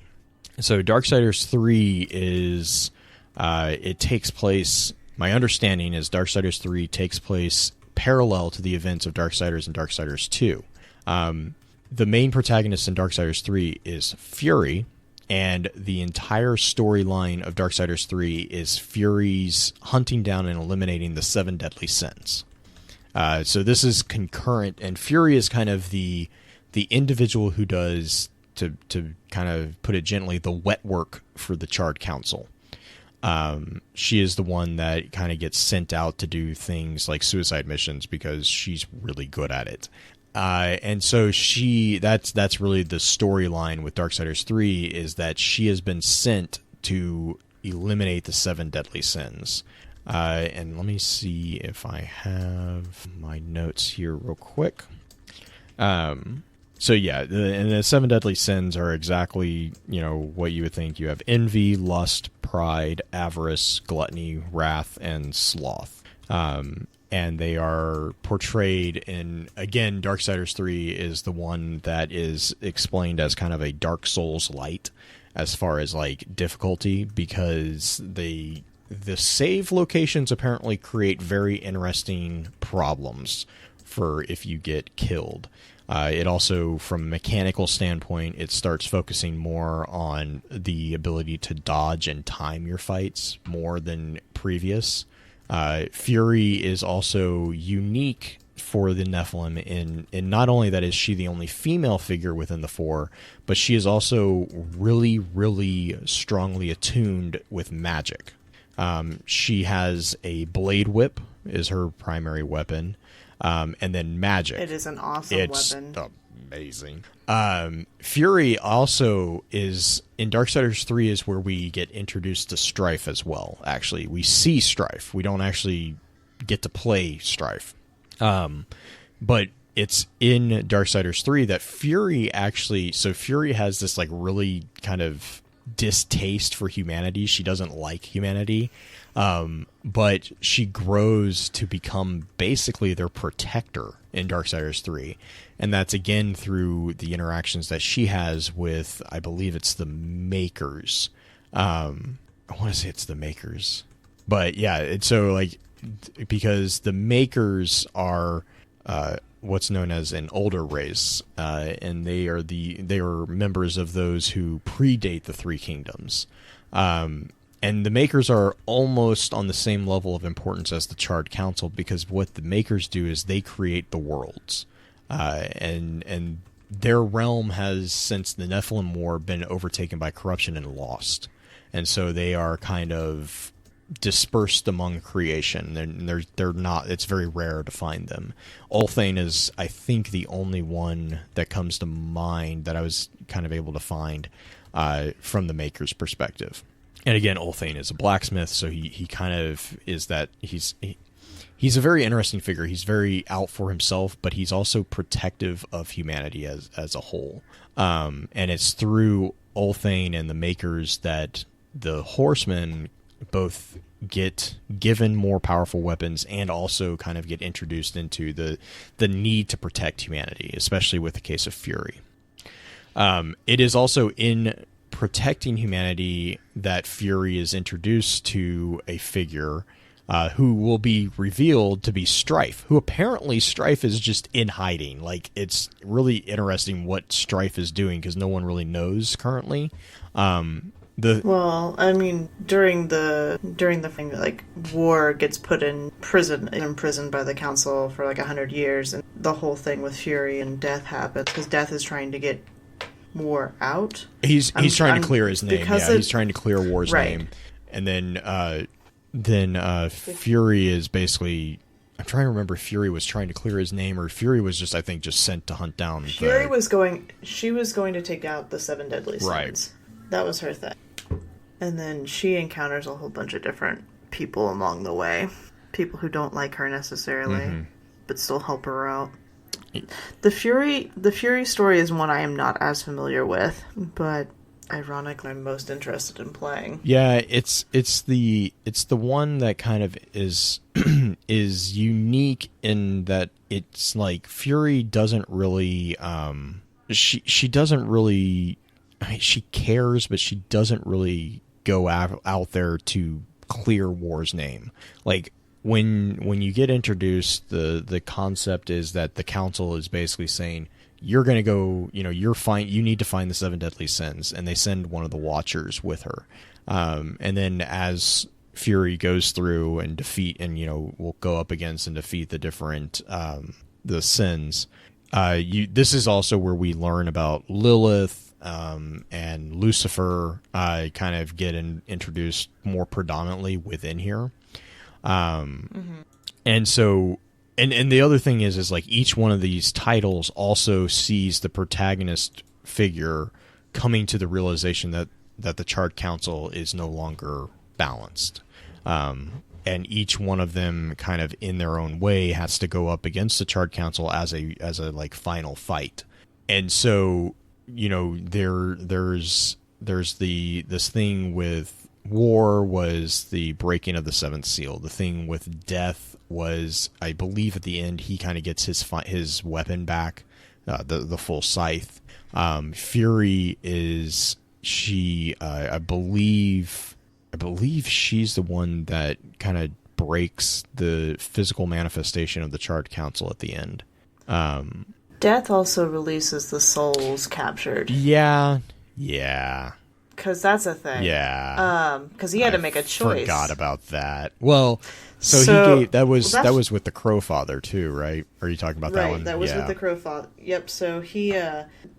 So Darksiders 3 is, it takes place, my understanding is Darksiders 3 takes place parallel to the events of Darksiders and Darksiders 2. The main protagonist in Darksiders 3 is Fury, and the entire storyline of Darksiders 3 is Fury's hunting down and eliminating the 7 deadly sins. So this is concurrent, and Fury is kind of the individual who does, to kind of put it gently, the wet work for the Charred Council. She is the one that kind of gets sent out to do things like suicide missions because she's really good at it. And so that's really the storyline with Darksiders 3, is that she has been sent to eliminate the 7 deadly sins. And let me see if I have my notes here real quick. So yeah, the 7 deadly sins are exactly, what you would think. You have envy, lust, pride, avarice, gluttony, wrath, and sloth. And they are portrayed in, again, Darksiders 3 is the one that is explained as kind of a Dark Souls light as far as, like, difficulty, because the save locations apparently create very interesting problems for if you get killed. It also, from a mechanical standpoint, it starts focusing more on the ability to dodge and time your fights more than previous. Fury is also unique for the Nephilim in not only that is she the only female figure within the four, but she is also really, really strongly attuned with magic. She has a blade whip is her primary weapon, and then magic. It is an awesome weapon. amazing. Fury also is in Darksiders 3 is where we get introduced to Strife as well. Actually, we see Strife. We don't actually get to play Strife. But it's in Darksiders 3 that Fury actually... So Fury has this like really kind of distaste for humanity. She doesn't like humanity. But she grows to become basically their protector in Darksiders 3. And that's again through the interactions that she has with, I believe it's the Makers. I want to say it's the Makers. But yeah, it's so like, because the Makers are what's known as an older race, and they are members of those who predate the Three Kingdoms. And the Makers are almost on the same level of importance as the Charred Council, because what the Makers do is they create the worlds. And their realm has, since the Nephilim War, been overtaken by corruption and lost. And so they are kind of dispersed among creation. And they're not, it's very rare to find them. Ulthane is, I think, the only one that comes to mind that I was kind of able to find from the Makers' perspective. And again, Ulthane is a blacksmith, so he kind of is that he's a very interesting figure. He's very out for himself, but he's also protective of humanity as a whole. And it's through Ulthane and the Makers that the Horsemen both get given more powerful weapons and also kind of get introduced into the need to protect humanity, especially with the case of Fury. It is also in protecting humanity that Fury is introduced to a figure who will be revealed to be Strife, who apparently Strife is just in hiding. Like, it's really interesting what Strife is doing because no one really knows currently. Well, I mean, during the thing, like, War gets put in prison, imprisoned by the council for like 100 years, and the whole thing with Fury and Death happens because Death is trying to get War out. He's trying to clear his name. Yeah, he's trying to clear War's name, and then Fury is basically. I'm trying to remember if Fury was trying to clear his name or Fury was just, I think, just sent to hunt down. Fury was going. She was going to take out the 7 deadly sins. Right. That was her thing. And then she encounters a whole bunch of different people along the way. People who don't like her necessarily, but still help her out. The Fury story is one I am not as familiar with, but ironically I'm most interested in playing. Yeah, it's the one that kind of is is unique in that it's like Fury doesn't really she doesn't really, I mean, she cares, but she doesn't really go out there to clear War's name. Like, when you get introduced, the concept is that the council is basically saying, you're going to go, you need to find the 7 deadly sins, and they send one of the Watchers with her. And then as Fury goes through and will go up against and defeat the different the sins. This is also where we learn about Lilith and Lucifer. Kind of get introduced more predominantly within here. And so, and the other thing is like each one of these titles also sees the protagonist figure coming to the realization that the Charred Council is no longer balanced. And each one of them kind of in their own way has to go up against the Charred Council as a like final fight. And so, there's this thing with War was the breaking of the 7th seal. The thing with Death was, I believe, at the end he kind of gets his weapon back, the full scythe. Fury is I believe she's the one that kind of breaks the physical manifestation of the Charred Council at the end. Death also releases the souls captured. Yeah. Because that's a thing. Yeah. Because he had to make a choice. Forgot about that. Well, so he gave that was with the Crowfather too, right? Are you talking about that one? Right, that was with the Crowfather. Yep. So he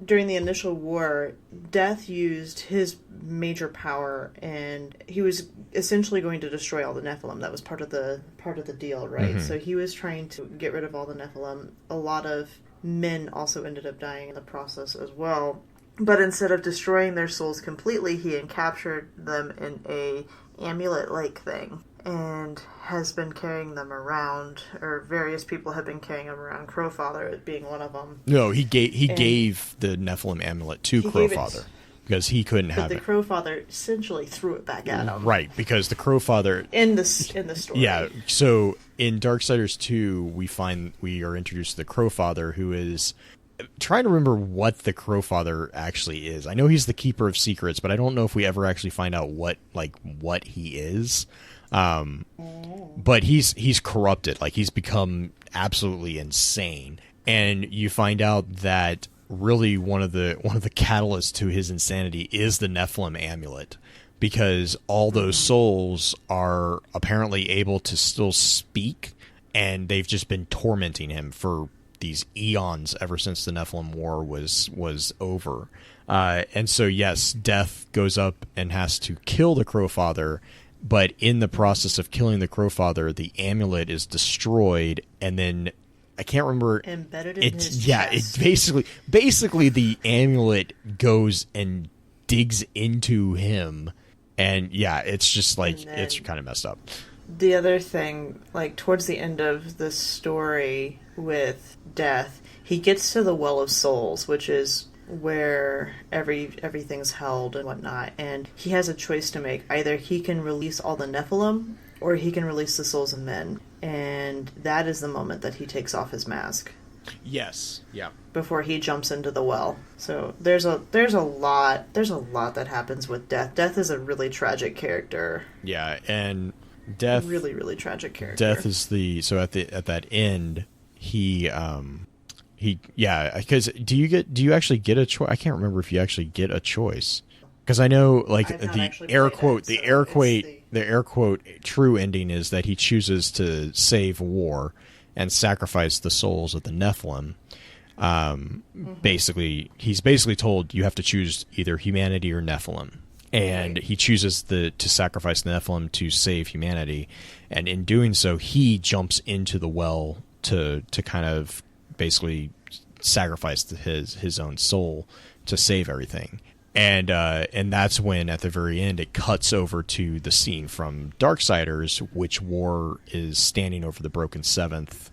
during the initial war, Death used his major power, and he was essentially going to destroy all the Nephilim. That was part of the deal, right? Mm-hmm. So he was trying to get rid of all the Nephilim. A lot of men also ended up dying in the process as well. But instead of destroying their souls completely, he encaptured them in a amulet-like thing and has been carrying them around, or various people have been carrying them around, Crowfather being one of them. No, he gave the Nephilim amulet to Crowfather because he couldn't have it. But the Crowfather essentially threw it back at him. Right, because the Crowfather... In the story. Yeah, so in Darksiders 2, we are introduced to the Crowfather, who is... trying to remember what the Crowfather actually is. I know he's the Keeper of Secrets, but I don't know if we ever actually find out what he is. But he's corrupted. Like, he's become absolutely insane. And you find out that really one of the catalysts to his insanity is the Nephilim amulet, because all those souls are apparently able to still speak, and they've just been tormenting him for these eons ever since the Nephilim War was over. And so, yes, Death goes up and has to kill the Crowfather, but in the process of killing the Crowfather, the amulet is destroyed, and then I can't remember. Embedded in his chest. It basically the amulet goes and digs into him, and yeah, it's just like, it's kind of messed up. The other thing, like towards the end of the story with Death, he gets to the Well of Souls, which is where everything's held and whatnot, and he has a choice to make. Either he can release all the Nephilim, or he can release the souls of men, and that is the moment that he takes off his mask. Yes, yeah. Before he jumps into the well. So there's a lot that happens with Death. Death is a really tragic character. Yeah, and Death, really, really tragic character. Death is at that end, because do you actually get a choice? I can't remember if you actually get a choice, because I know, like, the air quote true ending is that he chooses to save war and sacrifice the souls of the Nephilim. Basically, he's told you have to choose either humanity or Nephilim. And he chooses to sacrifice the Nephilim to save humanity, and in doing so, he jumps into the well to kind of basically sacrifice his own soul to save everything. And that's when, at the very end, it cuts over to the scene from Darksiders, which War is standing over the broken seventh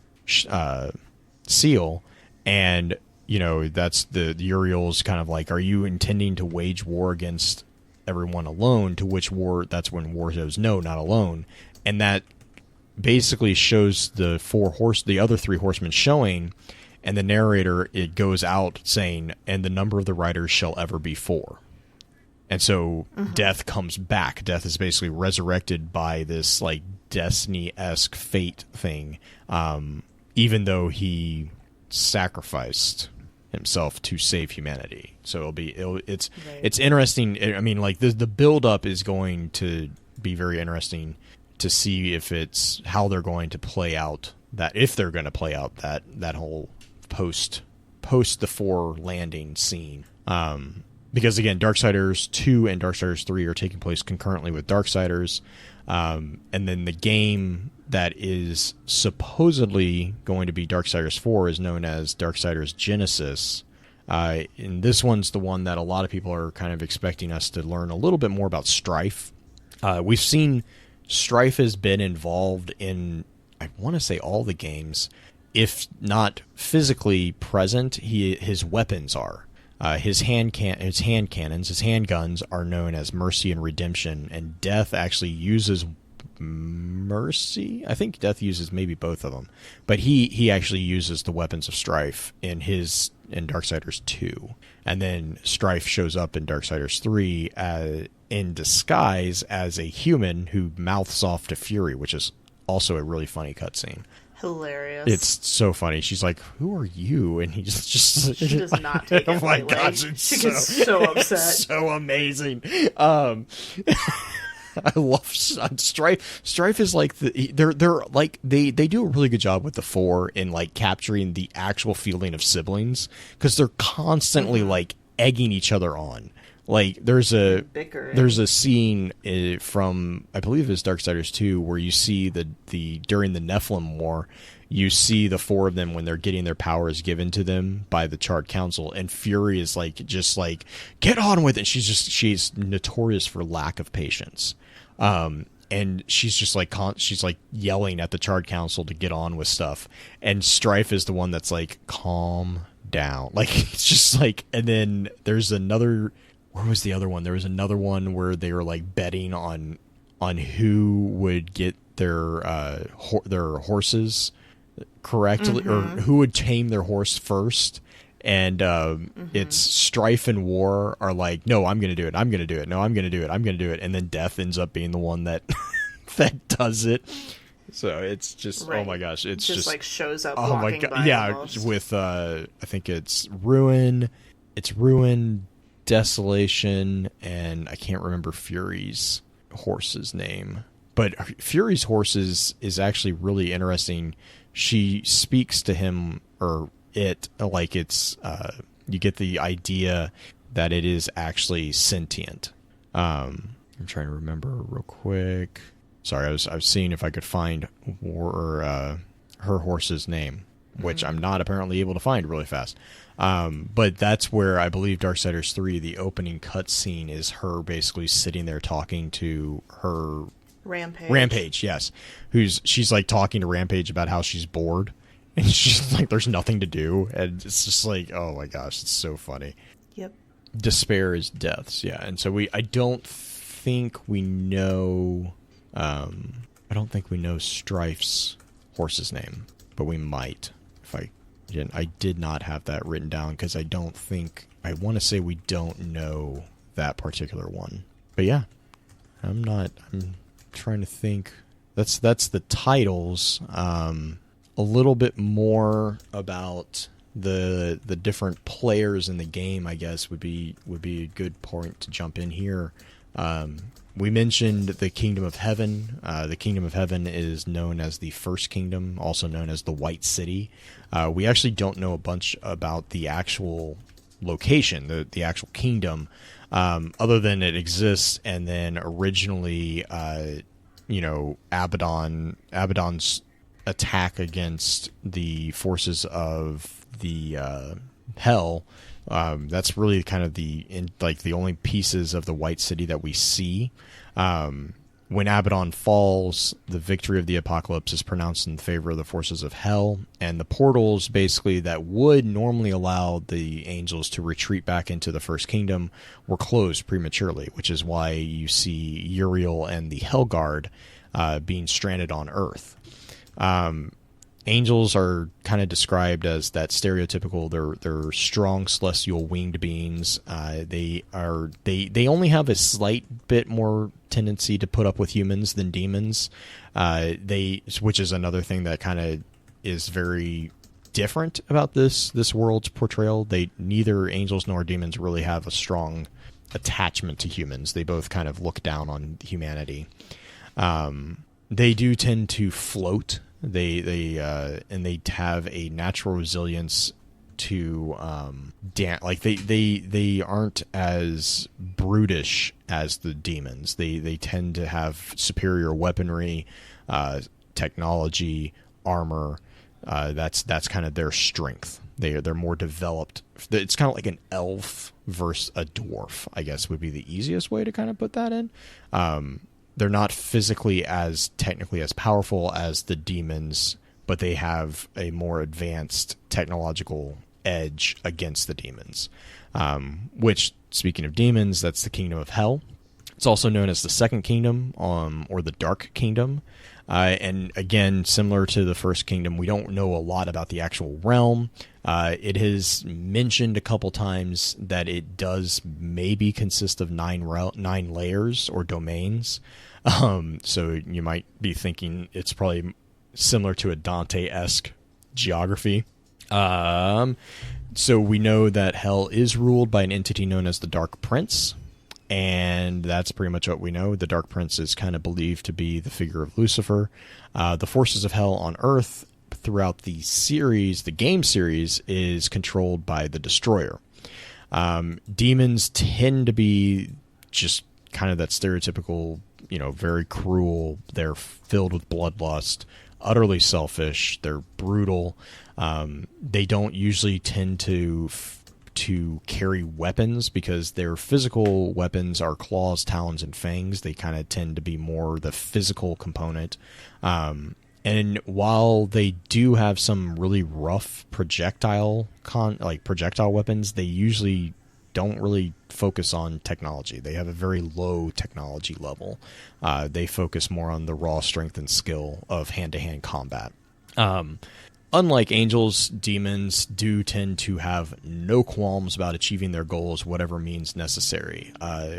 seal, and that's the Uriel's kind of like, are you intending to wage war against everyone alone? To which that's when War says, no, not alone. And that basically shows the other three horsemen showing, and the narrator, it goes out saying, and the number of the riders shall ever be 4. And so Death comes back. Death is basically resurrected by this like Destiny-esque fate thing, even though he sacrificed himself to save humanity. So it's interesting. I mean, like, the build up is going to be very interesting to see if it's how they're going to play out that, if they're going to play out that whole post the 4 landing scene. Because again, Darksiders 2 and Darksiders 3 are taking place concurrently with Darksiders, and then the game that is supposedly going to be Darksiders 4 is known as Darksiders Genesis. And this one's the one that a lot of people are kind of expecting us to learn a little bit more about Strife. We've seen Strife has been involved in, I want to say, all the games. If not physically present, his weapons are. His hand cannons, his handguns are known as Mercy and Redemption, and Death actually uses Mercy. I think Death uses maybe both of them, but he actually uses the weapons of Strife in Darksiders 2, and then Strife shows up in Darksiders 3 in disguise as a human who mouths off to Fury, which is also a really funny cutscene. Hilarious. It's so funny. She's like, "Who are you?" And he just she does not take it. Oh my gosh, she gets so upset. So amazing. I love Strife. Strife is like they're like they do a really good job with the 4 in like capturing the actual feeling of siblings, because they're constantly like egging each other on. Like there's a scene from, I believe it's Darksiders 2, where you see the during the Nephilim War, you see the four of them when they're getting their powers given to them by the Charred Council, and Fury is like, just like, get on with it. She's notorious for lack of patience. And she's just like, she's like yelling at the Charred Council to get on with stuff. And Strife is the one that's like, calm down. Like, it's just like, and then there's another, where was the other one? There was another one where they were like betting on who would get their horses correctly, or who would tame their horse first. And it's Strife and War are like, no, I'm going to do it. I'm going to do it. No, I'm going to do it. I'm going to do it. And then Death ends up being the one that that does it. So it's just, oh my gosh. It's just like shows up. Oh my God. Yeah. Almost. With, I think it's Ruin, Desolation, and I can't remember Fury's horse's name. But Fury's horses is actually really interesting. She speaks to him, or it, like it's you get the idea that it is actually sentient. I'm trying to remember real quick. Sorry, I was seeing if I could find her horse's name, which I'm not apparently able to find really fast. But that's where I believe Darksiders 3, the opening cutscene, is her basically sitting there talking to her Rampage, yes. She's like talking to Rampage about how she's bored. And she's like, there's nothing to do. And it's just like, oh my gosh, it's so funny. Yep. Despair is deaths, yeah. And so I don't think we know Strife's horse's name, but we might. I did not have that written down because I want to say we don't know that particular one. But yeah, I'm trying to think. That's the titles. A little bit more about the different players in the game, I guess, would be a good point to jump in here. We mentioned the Kingdom of Heaven. The Kingdom of Heaven is known as the First Kingdom, also known as the White City. We actually don't know a bunch about the actual location, the actual kingdom, other than it exists. And then originally, Abaddon's attack against the forces of the Hell. That's really kind of the only pieces of the White City that we see. When Abaddon falls, the victory of the apocalypse is pronounced in favor of the forces of Hell, and the portals basically that would normally allow the angels to retreat back into the First Kingdom were closed prematurely, which is why you see Uriel and the Hellguard being stranded on Earth. Angels are kind of described as that stereotypical. They're strong celestial winged beings. They only have a slight bit more tendency to put up with humans than demons. Which is another thing that kind of is very different about this world's portrayal. Neither angels nor demons really have a strong attachment to humans. They both kind of look down on humanity. They do tend to float. They have a natural resilience to they aren't as brutish as the demons. They tend to have superior weaponry, technology, armor. That's kind of their strength. They're more developed. It's kind of like an elf versus a dwarf, I guess would be the easiest way to kind of put that in. They're not physically technically as powerful as the demons, but they have a more advanced technological edge against the demons. Which, speaking of demons, that's the Kingdom of Hell. It's also known as the Second Kingdom, or the Dark Kingdom. And again, similar to the First Kingdom, we don't know a lot about the actual realm. It is mentioned a couple times that it does maybe consist of 9 layers or domains. So you might be thinking it's probably similar to a Dante-esque geography. So we know that Hell is ruled by an entity known as the Dark Prince. And that's pretty much what we know. The Dark Prince is kind of believed to be the figure of Lucifer. The forces of Hell on Earth throughout the game series, is controlled by the Destroyer. Demons tend to be just kind of that stereotypical, very cruel. They're filled with bloodlust. utterly selfish. They're brutal. They don't usually tend to carry weapons because their physical weapons are claws, talons, and fangs. They kind of tend to be more the physical component. And while they do have some really rough projectile weapons, they usually don't really focus on technology. They have a very low technology level. They focus more on the raw strength and skill of hand-to-hand combat. Unlike angels, demons do tend to have no qualms about achieving their goals, whatever means necessary.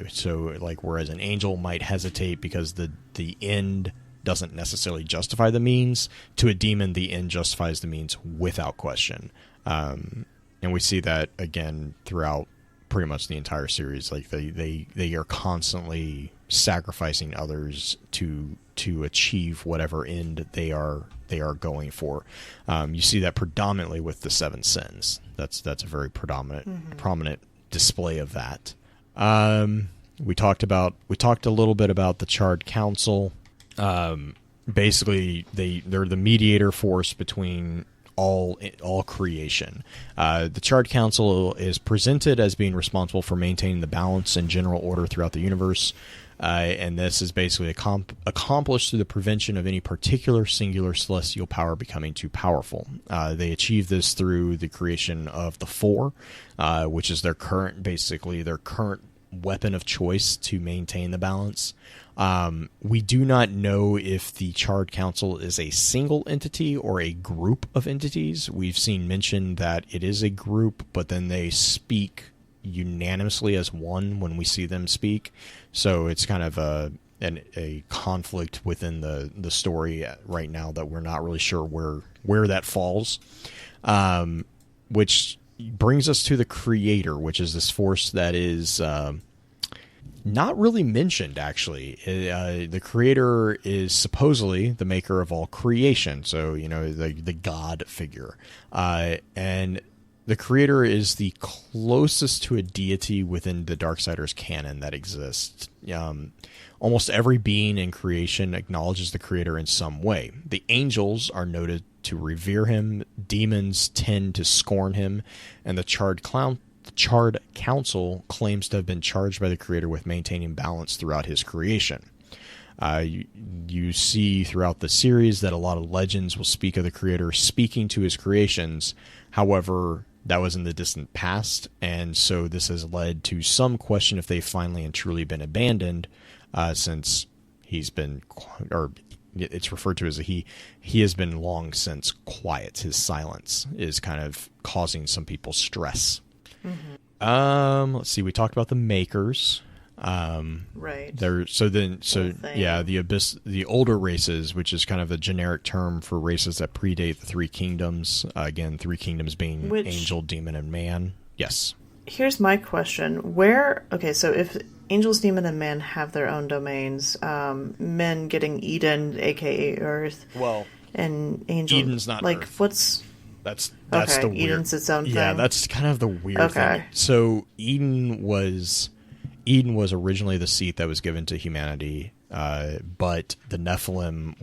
So, like, whereas an angel might hesitate because the end doesn't necessarily justify the means, to a demon, the end justifies the means without question. And we see that again throughout pretty much the entire series. Like they are constantly sacrificing others to achieve whatever end they are going for. You see that predominantly with the Seven Sins. That's a very prominent display of that. We talked a little bit about the Charred Council. Basically, they're the mediator force between all creation. The Charred Council is presented as being responsible for maintaining the balance and general order throughout the universe, and this is basically accomplished through the prevention of any particular singular celestial power becoming too powerful. They achieve this through the creation of the Four, which is their current weapon of choice to maintain the balance. We do not know if the Charred Council is a single entity or a group of entities. We've seen mention that it is a group, but then they speak unanimously as one when we see them speak. So it's kind of a conflict within the story right now that we're not really sure where that falls. Which brings us to the Creator, which is this force that is not really mentioned, actually. The Creator is supposedly the maker of all creation, so, the God figure. And the Creator is the closest to a deity within the Darksiders canon that exists. Almost every being in creation acknowledges the Creator in some way. The angels are noted to revere him, demons tend to scorn him, and the Charred Council claims to have been charged by the Creator with maintaining balance throughout his creation. You see throughout the series that a lot of legends will speak of the Creator speaking to his creations. However, that was in the distant past, and so this has led to some question if they've finally and truly been abandoned, since he's been, or it's referred to as he has been long since quiet. His silence is kind of causing some people stress. Mm-hmm. Let's see. We talked about the Makers. Right. The Abyss, the older races, which is kind of a generic term for races that predate the Three Kingdoms. Again, Three Kingdoms being angel, demon, and man. Yes. Here's my question: so if angels, demon, and man have their own domains, men getting Eden, aka Earth, and angel, Eden's not like Earth. That's the weird. Eden's its own thing. Yeah, that's kind of the weird thing. So Eden was originally the seat that was given to humanity, but the Nephilim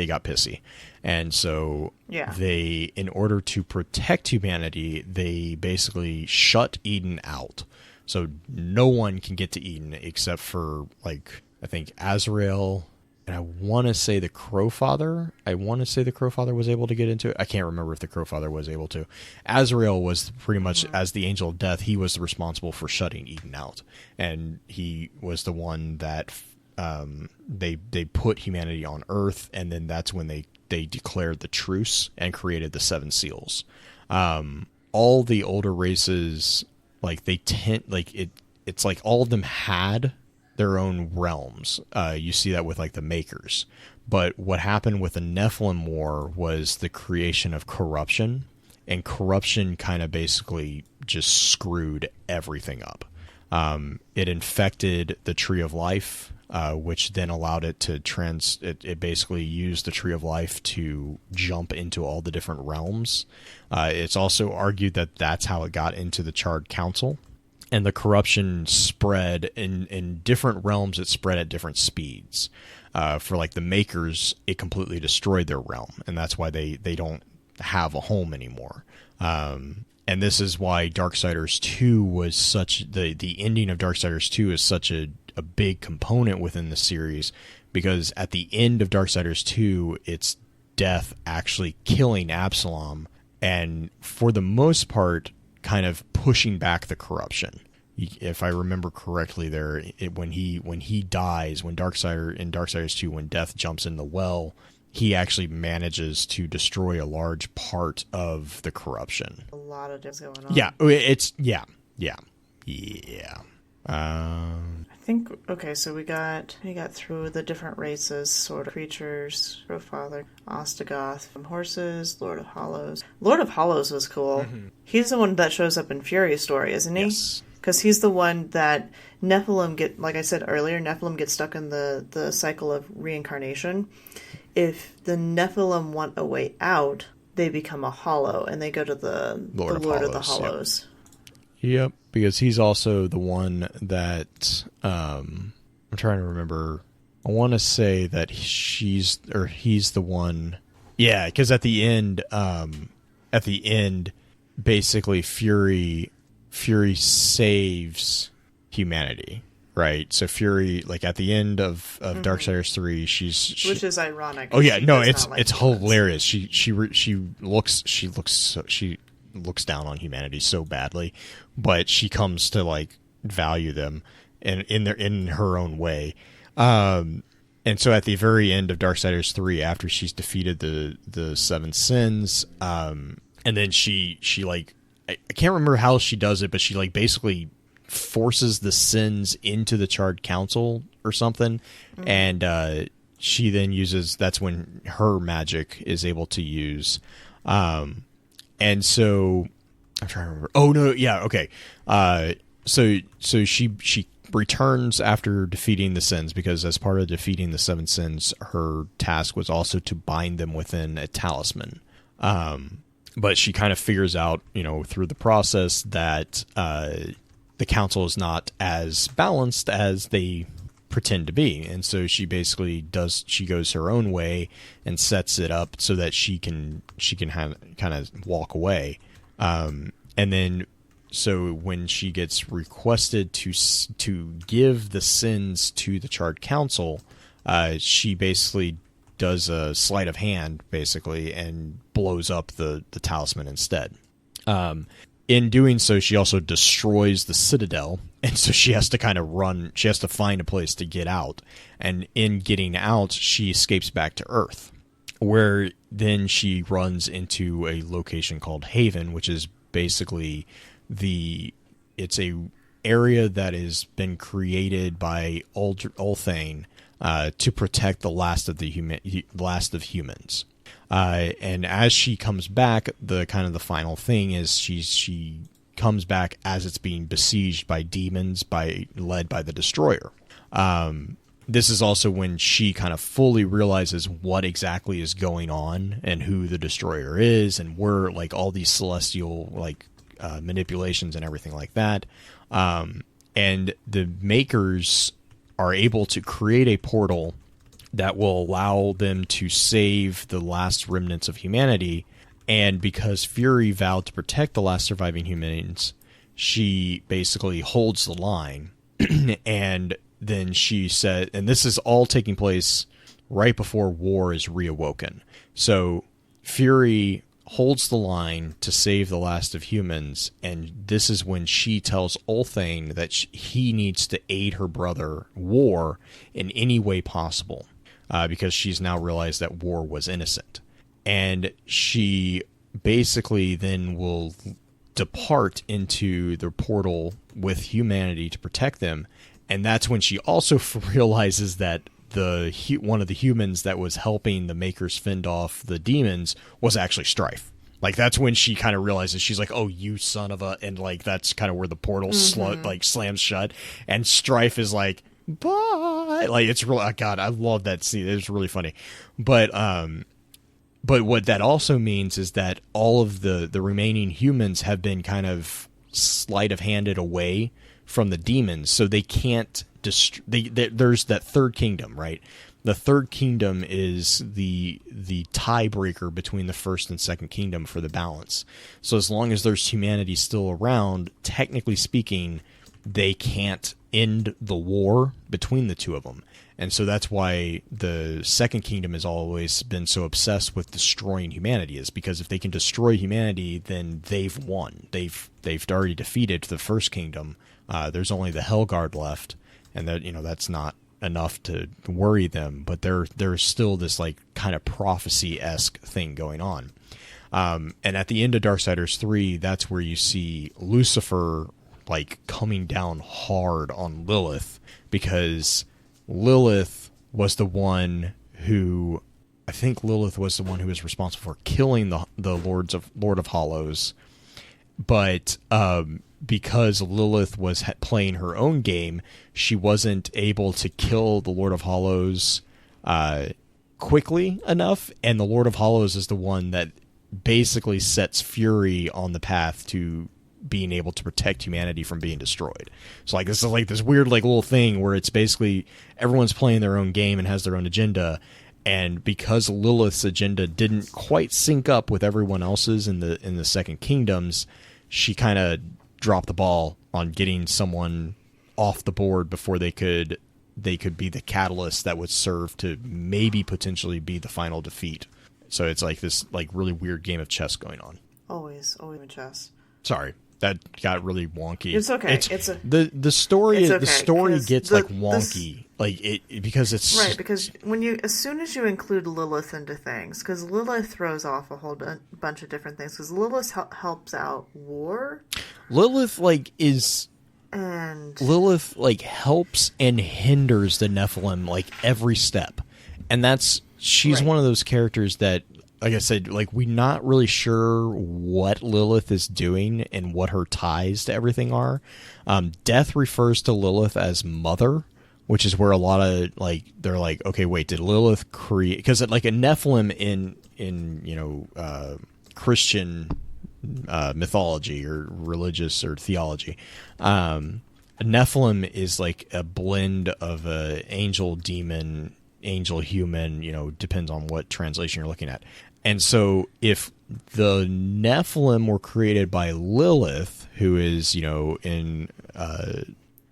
got pissy, and so they, in order to protect humanity, they basically shut Eden out. So no one can get to Eden except for, like, I think Azrael. And I want to say the Crowfather. Was able to get into it. I can't remember if the Crowfather was able to. Azrael was pretty much, as the Angel of Death, he was responsible for shutting Eden out. And he was the one that they put humanity on Earth, and then that's when they declared the truce and created the Seven Seals. All the older races, like, it's like all of them had their own realms. You see that with, like, the Makers. But what happened with the Nephilim War was the creation of corruption, and corruption kind of basically just screwed everything up. It infected the Tree of Life, which then allowed it to it basically used the Tree of Life to jump into all the different realms. It's also argued that that's how it got into the Charred Council. And the corruption spread in different realms. It spread at different speeds. for like the Makers, it completely destroyed their realm, and that's why they don't have a home anymore. And this is why Darksiders 2 was such the ending of Darksiders 2 is such a big component within the series, because at the end of Darksiders 2, it's Death actually killing Absalom, and for the most part, kind of pushing back the corruption. If I remember correctly, when he dies, in Darksiders 2, when Death jumps in the well, he actually manages to destroy a large part of the corruption. A lot of things going on. Yeah, I think, okay, so we got through the different races, sort of creatures, Father, Ostagoth, horses, Lord of Hollows. Lord of Hollows was cool. Mm-hmm. He's the one that shows up in Fury's story, isn't he? Yes. Because he's the one that Nephilim like I said earlier, Nephilim get stuck in the cycle of reincarnation. If the Nephilim want a way out, they become a Hollow, and they go to the Lord of the Hollows. Yep, because he's also the one that, I'm trying to remember, I want to say that he's the one, yeah, because at the end, basically Fury saves humanity, right? So Fury, like at the end of mm-hmm. Darksiders 3, which is ironic. Oh yeah, no, it's hilarious. She looks down on humanity so badly, but she comes to like value them in her own way. And so at the very end of Darksiders 3, after she's defeated the seven sins, and then she like, I can't remember how she does it, but she like basically forces the sins into the Charred Council or something. Mm-hmm. And she then that's when her magic is able to use. And so I'm trying to remember. Oh no, yeah, okay. So she returns after defeating the sins, because as part of defeating the seven sins, her task was also to bind them within a talisman. But she kind of figures out, through the process that the council is not as balanced as they pretend to be, and so she basically goes her own way and sets it up so that she can kind of walk away, and then so when she gets requested to give the sins to the Charred Council, she basically does a sleight of hand basically and blows up the talisman instead. In doing so, she also destroys the Citadel, and so she has to kind of run. She has to find a place to get out, and in getting out, she escapes back to Earth, where then she runs into a location called Haven, which is basically it's a area that has been created by Ulthane to protect the last of humans. And as she comes back, the final thing is she comes back as it's being besieged by demons led by the Destroyer. This is also when she kind of fully realizes what exactly is going on and who the Destroyer is, and where like all these celestial manipulations and everything like that. And the Makers are able to create a portal that will allow them to save the last remnants of humanity. And because Fury vowed to protect the last surviving humans, she basically holds the line. And then she said, and this is all taking place right before war is reawoken. So Fury holds the line to save the last of humans, and this is when she tells Ulthane that he needs to aid her brother, War, in any way possible. Because she's now realized that War was innocent. And she basically then will depart into the portal with humanity to protect them. And that's when she also realizes that one of the humans that was helping the Makers fend off the demons was actually Strife. Like, that's when she kind of realizes, she's like, oh, you son of a... And, like, that's kind of where the portal slams shut. And Strife is like... Bye. Like, it's really, oh God, I love that scene. It's really funny. But what that also means is that all of the remaining humans have been kind of sleight of handed away from the demons, so they can't there's that third kingdom, right? the third kingdom is the tiebreaker between the first and second kingdom for the balance. So as long as there's humanity still around, technically speaking, they can't end the war between the two of them. And so that's why the second kingdom has always been so obsessed with destroying humanity, is because if they can destroy humanity, then they've won. They've already defeated the first kingdom. There's only the Hellguard left, and that, you know, that's not enough to worry them, but there's still this like kind of prophecy-esque thing going on. And at the end of Darksiders 3, that's where you see Lucifer like coming down hard on Lilith, because Lilith was the one who, I think Lilith was the one who was responsible for killing the Lord of Hollows, but because Lilith was playing her own game, she wasn't able to kill the Lord of Hollows quickly enough, and the Lord of Hollows is the one that basically sets Fury on the path to being able to protect humanity from being destroyed. So like this is like this weird like little thing where it's basically everyone's playing their own game and has their own agenda, and because Lilith's agenda didn't quite sync up with everyone else's in the second kingdoms, she kind of dropped the ball on getting someone off the board before they could be the catalyst that would serve to maybe potentially be the final defeat. So it's like this like really weird game of chess going on. Always chess. Sorry, that got really wonky. It's okay. The story it's okay, the story gets like wonky, like it because it's right, because as soon as you include Lilith into things, because Lilith throws off a whole bunch of different things, because Lilith helps out war. Lilith helps and hinders the Nephilim like every step, and she's one of those characters that, like I said, like we're not really sure what Lilith is doing and what her ties to everything are. Death refers to Lilith as mother, which is where a lot of like they're like, okay, wait, did Lilith create? Because like a Nephilim in Christian mythology or religious or theology, a Nephilim is like a blend of a angel, demon, angel, human. Depends on what translation you're looking at. And so if the Nephilim were created by Lilith, who is,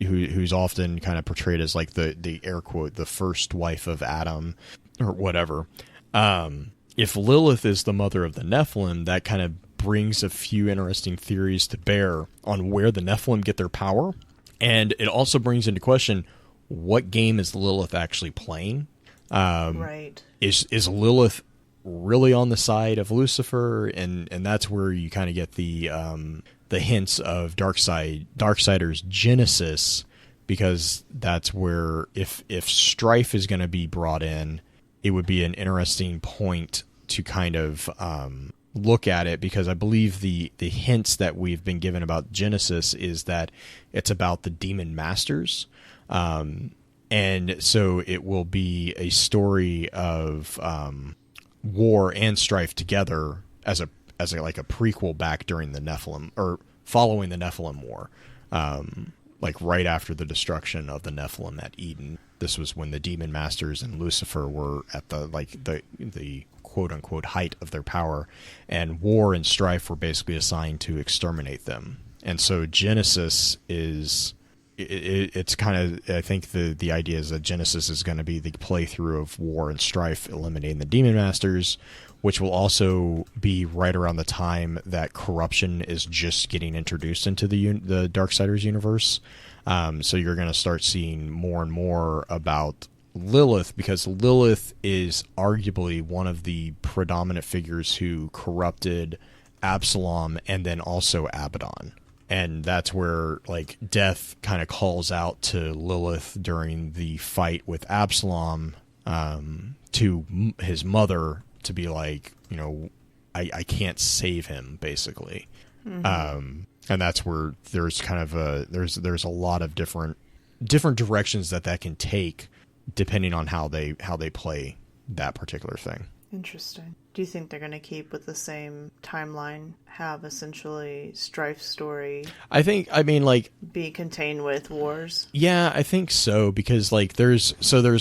who's often kind of portrayed as like the air quote, the first wife of Adam or whatever. If Lilith is the mother of the Nephilim, that kind of brings a few interesting theories to bear on where the Nephilim get their power. And it also brings into question, what game is Lilith actually playing? Right. Is Lilith really on the side of Lucifer, and that's where you kind of get the hints of Darksiders Genesis, because that's where if Strife is going to be brought in, it would be an interesting point to kind of look at it, because I believe the hints that we've been given about Genesis is that it's about the demon masters, and so it will be a story of war and strife together as a like a prequel back during the Nephilim, or following the Nephilim war, like right after the destruction of the Nephilim at Eden. This was when the demon masters and Lucifer were at the quote unquote height of their power, and war and strife were basically assigned to exterminate them. And so Genesis is it's kind of, I think the idea is that Genesis is going to be the playthrough of war and strife, eliminating the demon masters, which will also be right around the time that corruption is just getting introduced into the Darksiders universe. So you're going to start seeing more and more about Lilith, because Lilith is arguably one of the predominant figures who corrupted Absalom and then also Abaddon. And that's where like Death kind of calls out to Lilith during the fight with Absalom, to his mother, to be like, I can't save him, basically. Mm-hmm. And that's where there's kind of there's a lot of different directions that can take, depending on how they play that particular thing. Interesting. Do you think they're going to keep with the same timeline, have essentially Strife's story be contained with wars? Yeah, I think so, because like there's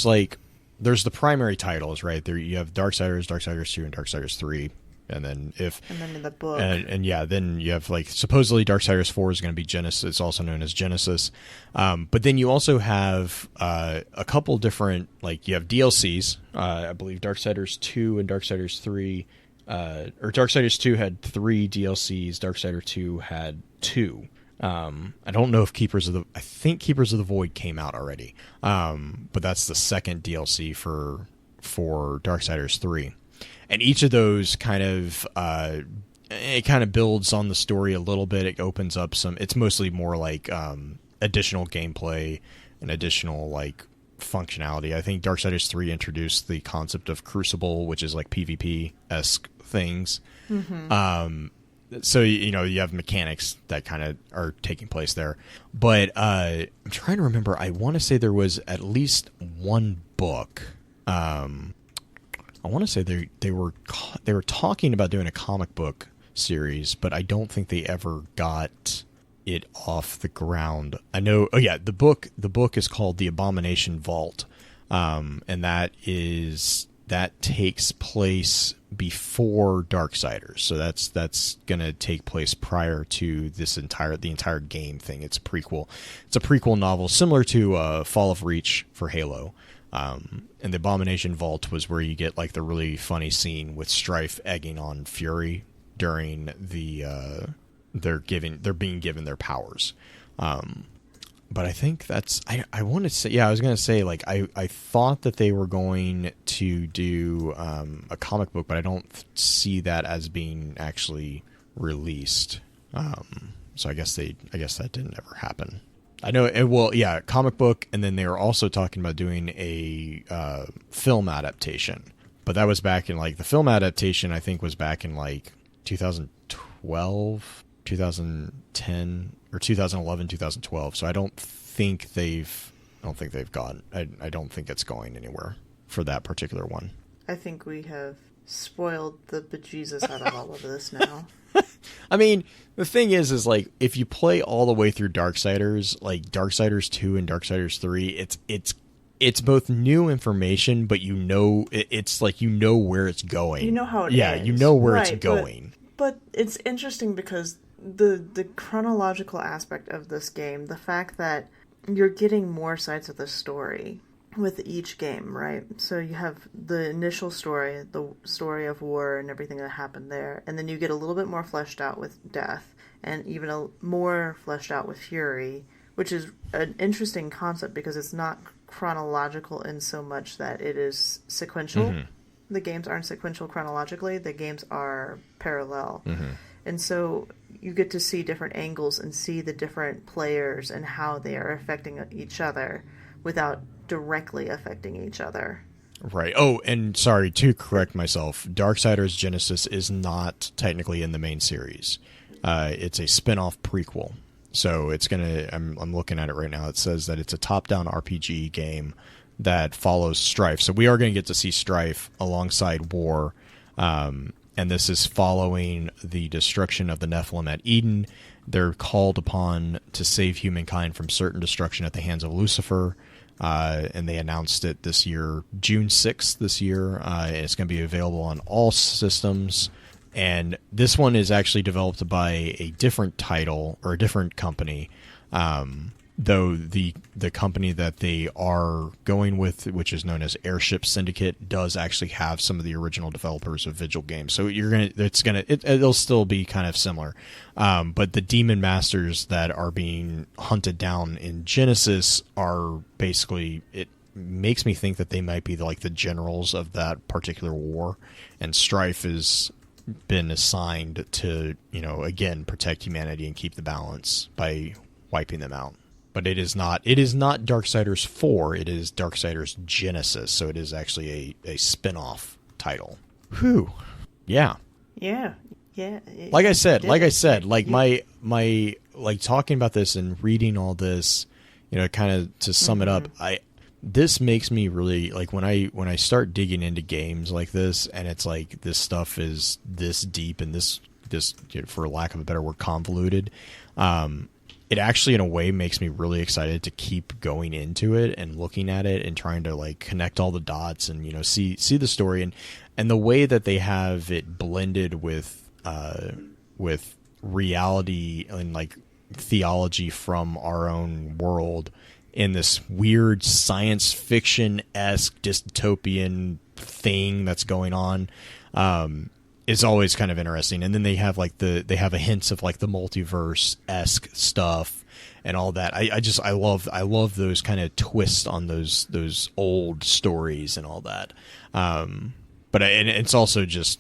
like there's the primary titles, right? There you have Darksiders, Darksiders 2, and Darksiders 3. And then in the book. And yeah, then you have like supposedly Darksiders 4 is going to be Genesis. It's also known as Genesis. But then you also have a couple different, like you have DLCs. I believe Darksiders 2 and Darksiders 3, or Darksiders 2 had 3 DLCs. Darksiders 2 had 2. I don't know if I think Keepers of the Void came out already. But that's the second DLC for Darksiders 3. And each of those kind of builds on the story a little bit. It opens up it's mostly more like additional gameplay and additional like functionality. I think Darksiders 3 introduced the concept of Crucible, which is like PvP-esque things. Mm-hmm. So, you have mechanics that kind of are taking place there. But I'm trying to remember. I want to say there was at least one book. I want to say they were talking about doing a comic book series, but I don't think they ever got it off the ground. I know. Oh yeah, the book is called The Abomination Vault, and that takes place before Darksiders. So that's gonna take place prior to the entire game thing. It's a prequel. It's a prequel novel similar to Fall of Reach for Halo. And the Abomination Vault was where you get like the really funny scene with Strife egging on Fury during they're being given their powers. But I think I want to say, I was going to say like, I thought that they were going to do, a comic book, but I don't see that as being actually released. So I guess that didn't ever happen. I know comic book, and then they were also talking about doing a film adaptation. But that was back in like the film adaptation, I think was back in like 2012, 2010 or 2011, 2012. So I don't think they've gone. I don't think it's going anywhere for that particular one. I think we have spoiled the bejesus out of all of this now. I mean, the thing is like if you play all the way through Darksiders, like Darksiders 2 and Darksiders 3, it's both new information, but it's like where it's going. You know how it ends. You know where it's going. But it's interesting because the chronological aspect of this game, the fact that you're getting more sides of the story with each game, right? So you have the initial story, the story of war and everything that happened there, and then you get a little bit more fleshed out with Death, and even more fleshed out with Fury, which is an interesting concept because it's not chronological in so much that it is sequential. Mm-hmm. The games aren't sequential chronologically, the games are parallel. Mm-hmm. And so you get to see different angles and see the different players and how they are affecting each other without directly affecting each other. Right. Oh, and sorry to correct myself. Darksiders Genesis is not technically in the main series. It's a spin-off prequel. So it's I'm looking at it right now. It says that it's a top-down RPG game that follows Strife. So we are going to get to see Strife alongside War. And this is following the destruction of the Nephilim at Eden. They're called upon to save humankind from certain destruction at the hands of Lucifer. And they announced it this year, June 6th this year. It's going to be available on all systems. And this one is actually developed by a different title or a different company. Though the company that they are going with, which is known as Airship Syndicate, does actually have some of the original developers of Vigil games. So it'll still be kind of similar. But the demon masters that are being hunted down in Genesis are basically, it makes me think that they might be like the generals of that particular war, and Strife has been assigned to, again, protect humanity and keep the balance by wiping them out. But it is not Darksiders 4, it is Darksiders Genesis, so it is actually a spin-off title. Whew. Yeah. Yeah. Like I said, my talking about this and reading all this, kind of to sum it up, this makes me really like when I start digging into games like this, and it's like this stuff is this deep and this for lack of a better word, convoluted. it actually in a way makes me really excited to keep going into it and looking at it and trying to like connect all the dots and, you know, see the story and the way that they have it blended with reality and like theology from our own world in this weird science fiction-esque dystopian thing that's going on. Is always kind of interesting. And then they have like they have a hints of like the multiverse-esque stuff and all that. I love those kind of twists on those old stories and all that. But it's also just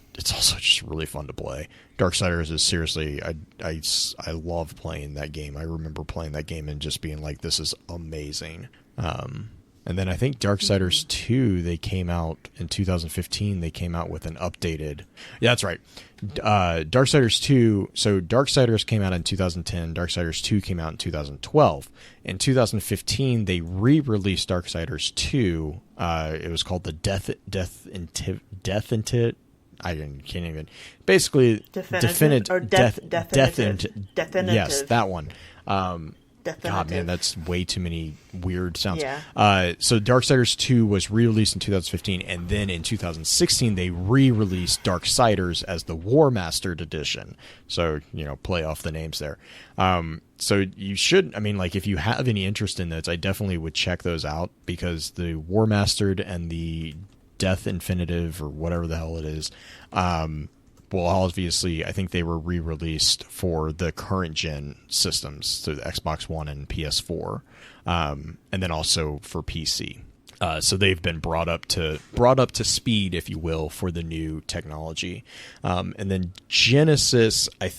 really fun to play. Darksiders is seriously, I love playing that game. I remember playing that game and just being like, this is amazing. And then I think Darksiders 2, they came out in 2015. They came out with an updated. Yeah, that's right. Darksiders 2. So Darksiders came out in 2010. Darksiders 2 came out in 2012. In 2015, they re-released Darksiders 2. It was called the Death I can't even. Basically, definitive. Yes, that one. God, man, that's way too many weird sounds. Yeah. So Darksiders 2 was re-released in 2015, and then in 2016 they re-released Darksiders as the War Mastered Edition. So, you know, play off the names there. So you should, I mean, like, if you have any interest in those, I definitely would check those out, because the War Mastered and the Death Infinitive, or whatever the hell it is, well, obviously, I think they were re-released for the current gen systems, so the Xbox One and PS4, and then also for PC. So they've been brought up to speed, if you will, for the new technology. And then Genesis, I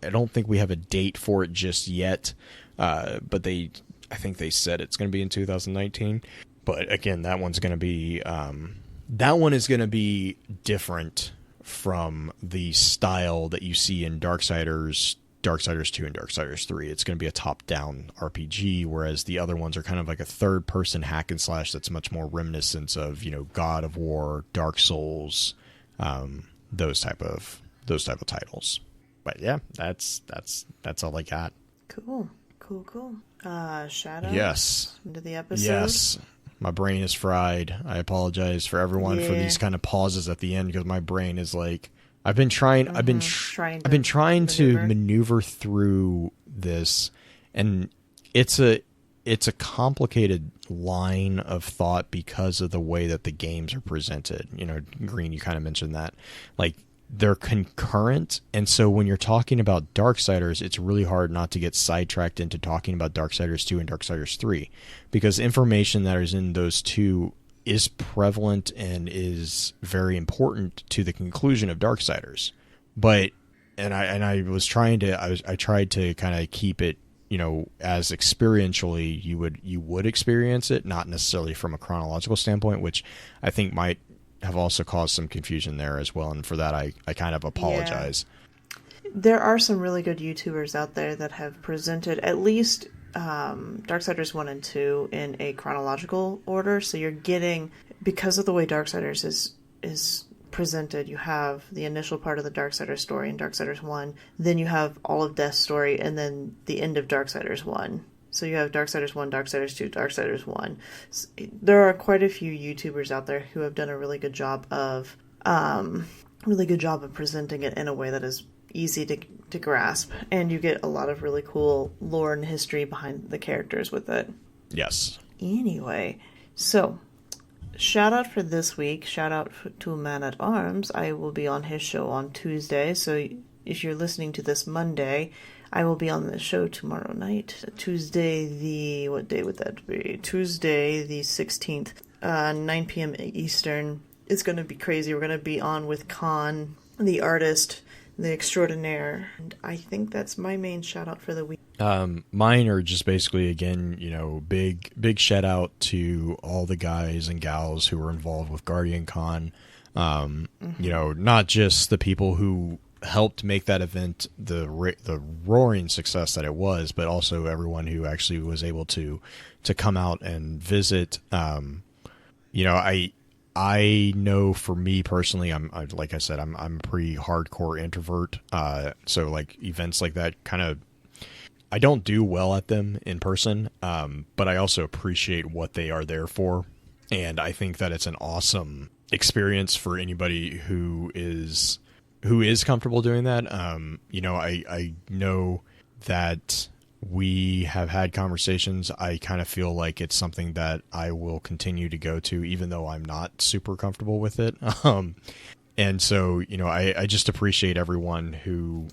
don't think we have a date for it just yet, but I think they said it's going to be in 2019. But again, that one's going to be that one is going to be different from the style that you see in Darksiders 2 and Darksiders 3. It's going to be a top-down RPG, whereas the other ones are kind of like a third-person hack and slash that's much more reminiscent of, you know, God of War, Dark Souls, those type of titles. But yeah, that's all I got. Cool. Shadow. Yes. Into the episode. Yes. My brain is fried. I apologize for everyone for these kind of pauses at the end, because my brain is like, I've been trying to maneuver through this, and it's a complicated line of thought because of the way that the games are presented. You know, Green, you kind of mentioned that, like, they're concurrent, and so when you're talking about Darksiders, it's really hard not to get sidetracked into talking about Darksiders 2 and Darksiders 3, because information that is in those two is prevalent and is very important to the conclusion of Darksiders. But I tried to kind of keep it, you know, as experientially you would experience it, not necessarily from a chronological standpoint, which I think might have also caused some confusion there as well, and for that I kind of apologize. Yeah. There are some really good YouTubers out there that have presented at least Darksiders 1 and 2 in a chronological order, so you're getting, because of the way Darksiders is presented, you have the initial part of the Darksiders story in Darksiders 1, then you have all of Death's story, and then the end of Darksiders 1. So you have Darksiders 1, Darksiders 2, Darksiders 1. There are quite a few YouTubers out there who have done a really good job of presenting it in a way that is easy to grasp, and you get a lot of really cool lore and history behind the characters with it. Yes. Anyway, so shout out for this week. Shout out to Man at Arms. I will be on his show on Tuesday, so if you're listening to this Monday, I will be on the show tomorrow night. Tuesday what day would that be? Tuesday the 16th, 9 p.m. Eastern. It's going to be crazy. We're going to be on with Khan, the artist, the extraordinaire. And I think that's my main shout out for the week. Mine are just basically, again, you know, big shout out to all the guys and gals who were involved with Guardian Con. You know, not just the people who helped make that event the roaring success that it was, but also everyone who actually was able to come out and visit. You know, I know for me personally, like I said, I'm a pretty hardcore introvert. So like events like that kind of I don't do well at them in person, but I also appreciate what they are there for. And I think that it's an awesome experience for anybody who is comfortable doing that. You know, I know that we have had conversations. I kind of feel like it's something that I will continue to go to, even though I'm not super comfortable with it. And so, you know, I just appreciate everyone who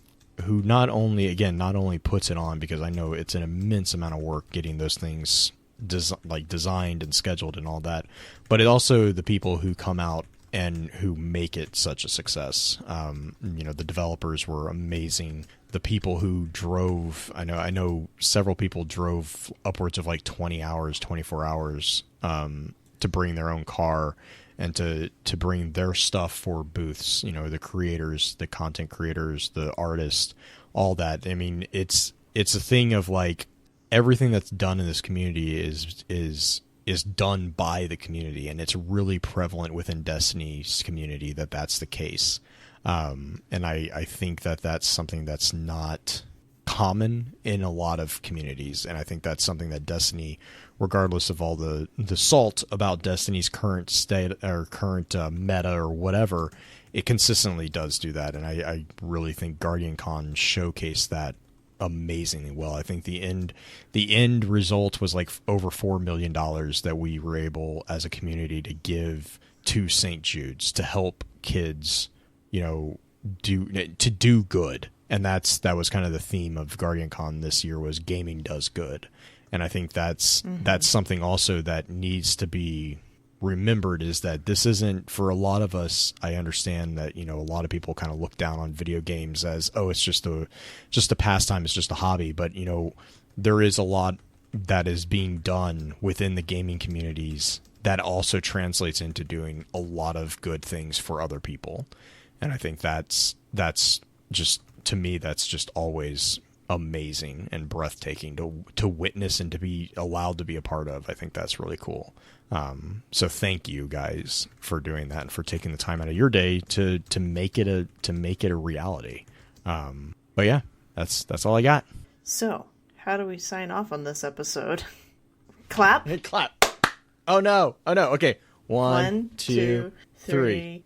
not only puts it on, because I know it's an immense amount of work getting those things designed and scheduled and all that, but it also the people who come out and who make it such a success. You know, the developers were amazing. The people who drove, I know several people drove upwards of like 20 hours, 24 hours to bring their own car and to bring their stuff for booths. You know, the creators, the content creators, the artists, all that. I mean, it's a thing of like everything that's done in this community is done by the community, and it's really prevalent within Destiny's community that that's the case. And I think that that's something that's not common in a lot of communities, and I think that's something that Destiny, regardless of all the salt about Destiny's current state or current meta or whatever, it consistently does do that, and I really think Guardian Con showcased that amazingly well. I think the end result was like over $4 million that we were able as a community to give to St. Jude's to help kids, you know, do good. And that was kind of the theme of Guardian Con this year, was gaming does good. And I think that's something also that needs to be remembered, is that this isn't, for a lot of us, I understand that, you know, a lot of people kind of look down on video games as, oh, it's just a pastime, it's just a hobby. But, you know, there is a lot that is being done within the gaming communities that also translates into doing a lot of good things for other people. And I think that's just, to me, that's just always amazing and breathtaking to witness and to be allowed to be a part of. I think that's really cool. So thank you guys for doing that and for taking the time out of your day to make it a reality. But yeah, that's all I got. So how do we sign off on this episode? Clap. Hey, clap. Oh no. Okay. One, two, three.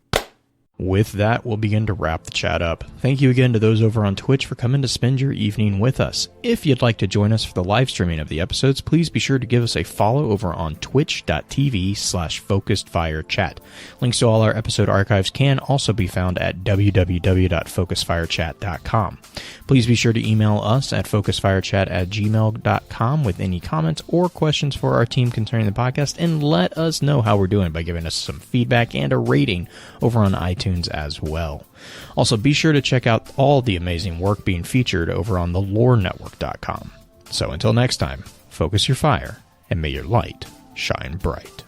With that, we'll begin to wrap the chat up. Thank you again to those over on Twitch for coming to spend your evening with us. If you'd like to join us for the live streaming of the episodes, please be sure to give us a follow over on twitch.tv/focusedfirechat. Links to all our episode archives can also be found at www.focusedfirechat.com. Please be sure to email us at focusedfirechat@gmail.com with any comments or questions for our team concerning the podcast, and let us know how we're doing by giving us some feedback and a rating over on iTunes as well. Also, be sure to check out all the amazing work being featured over on thelorenetwork.com. So until next time, focus your fire, and may your light shine bright.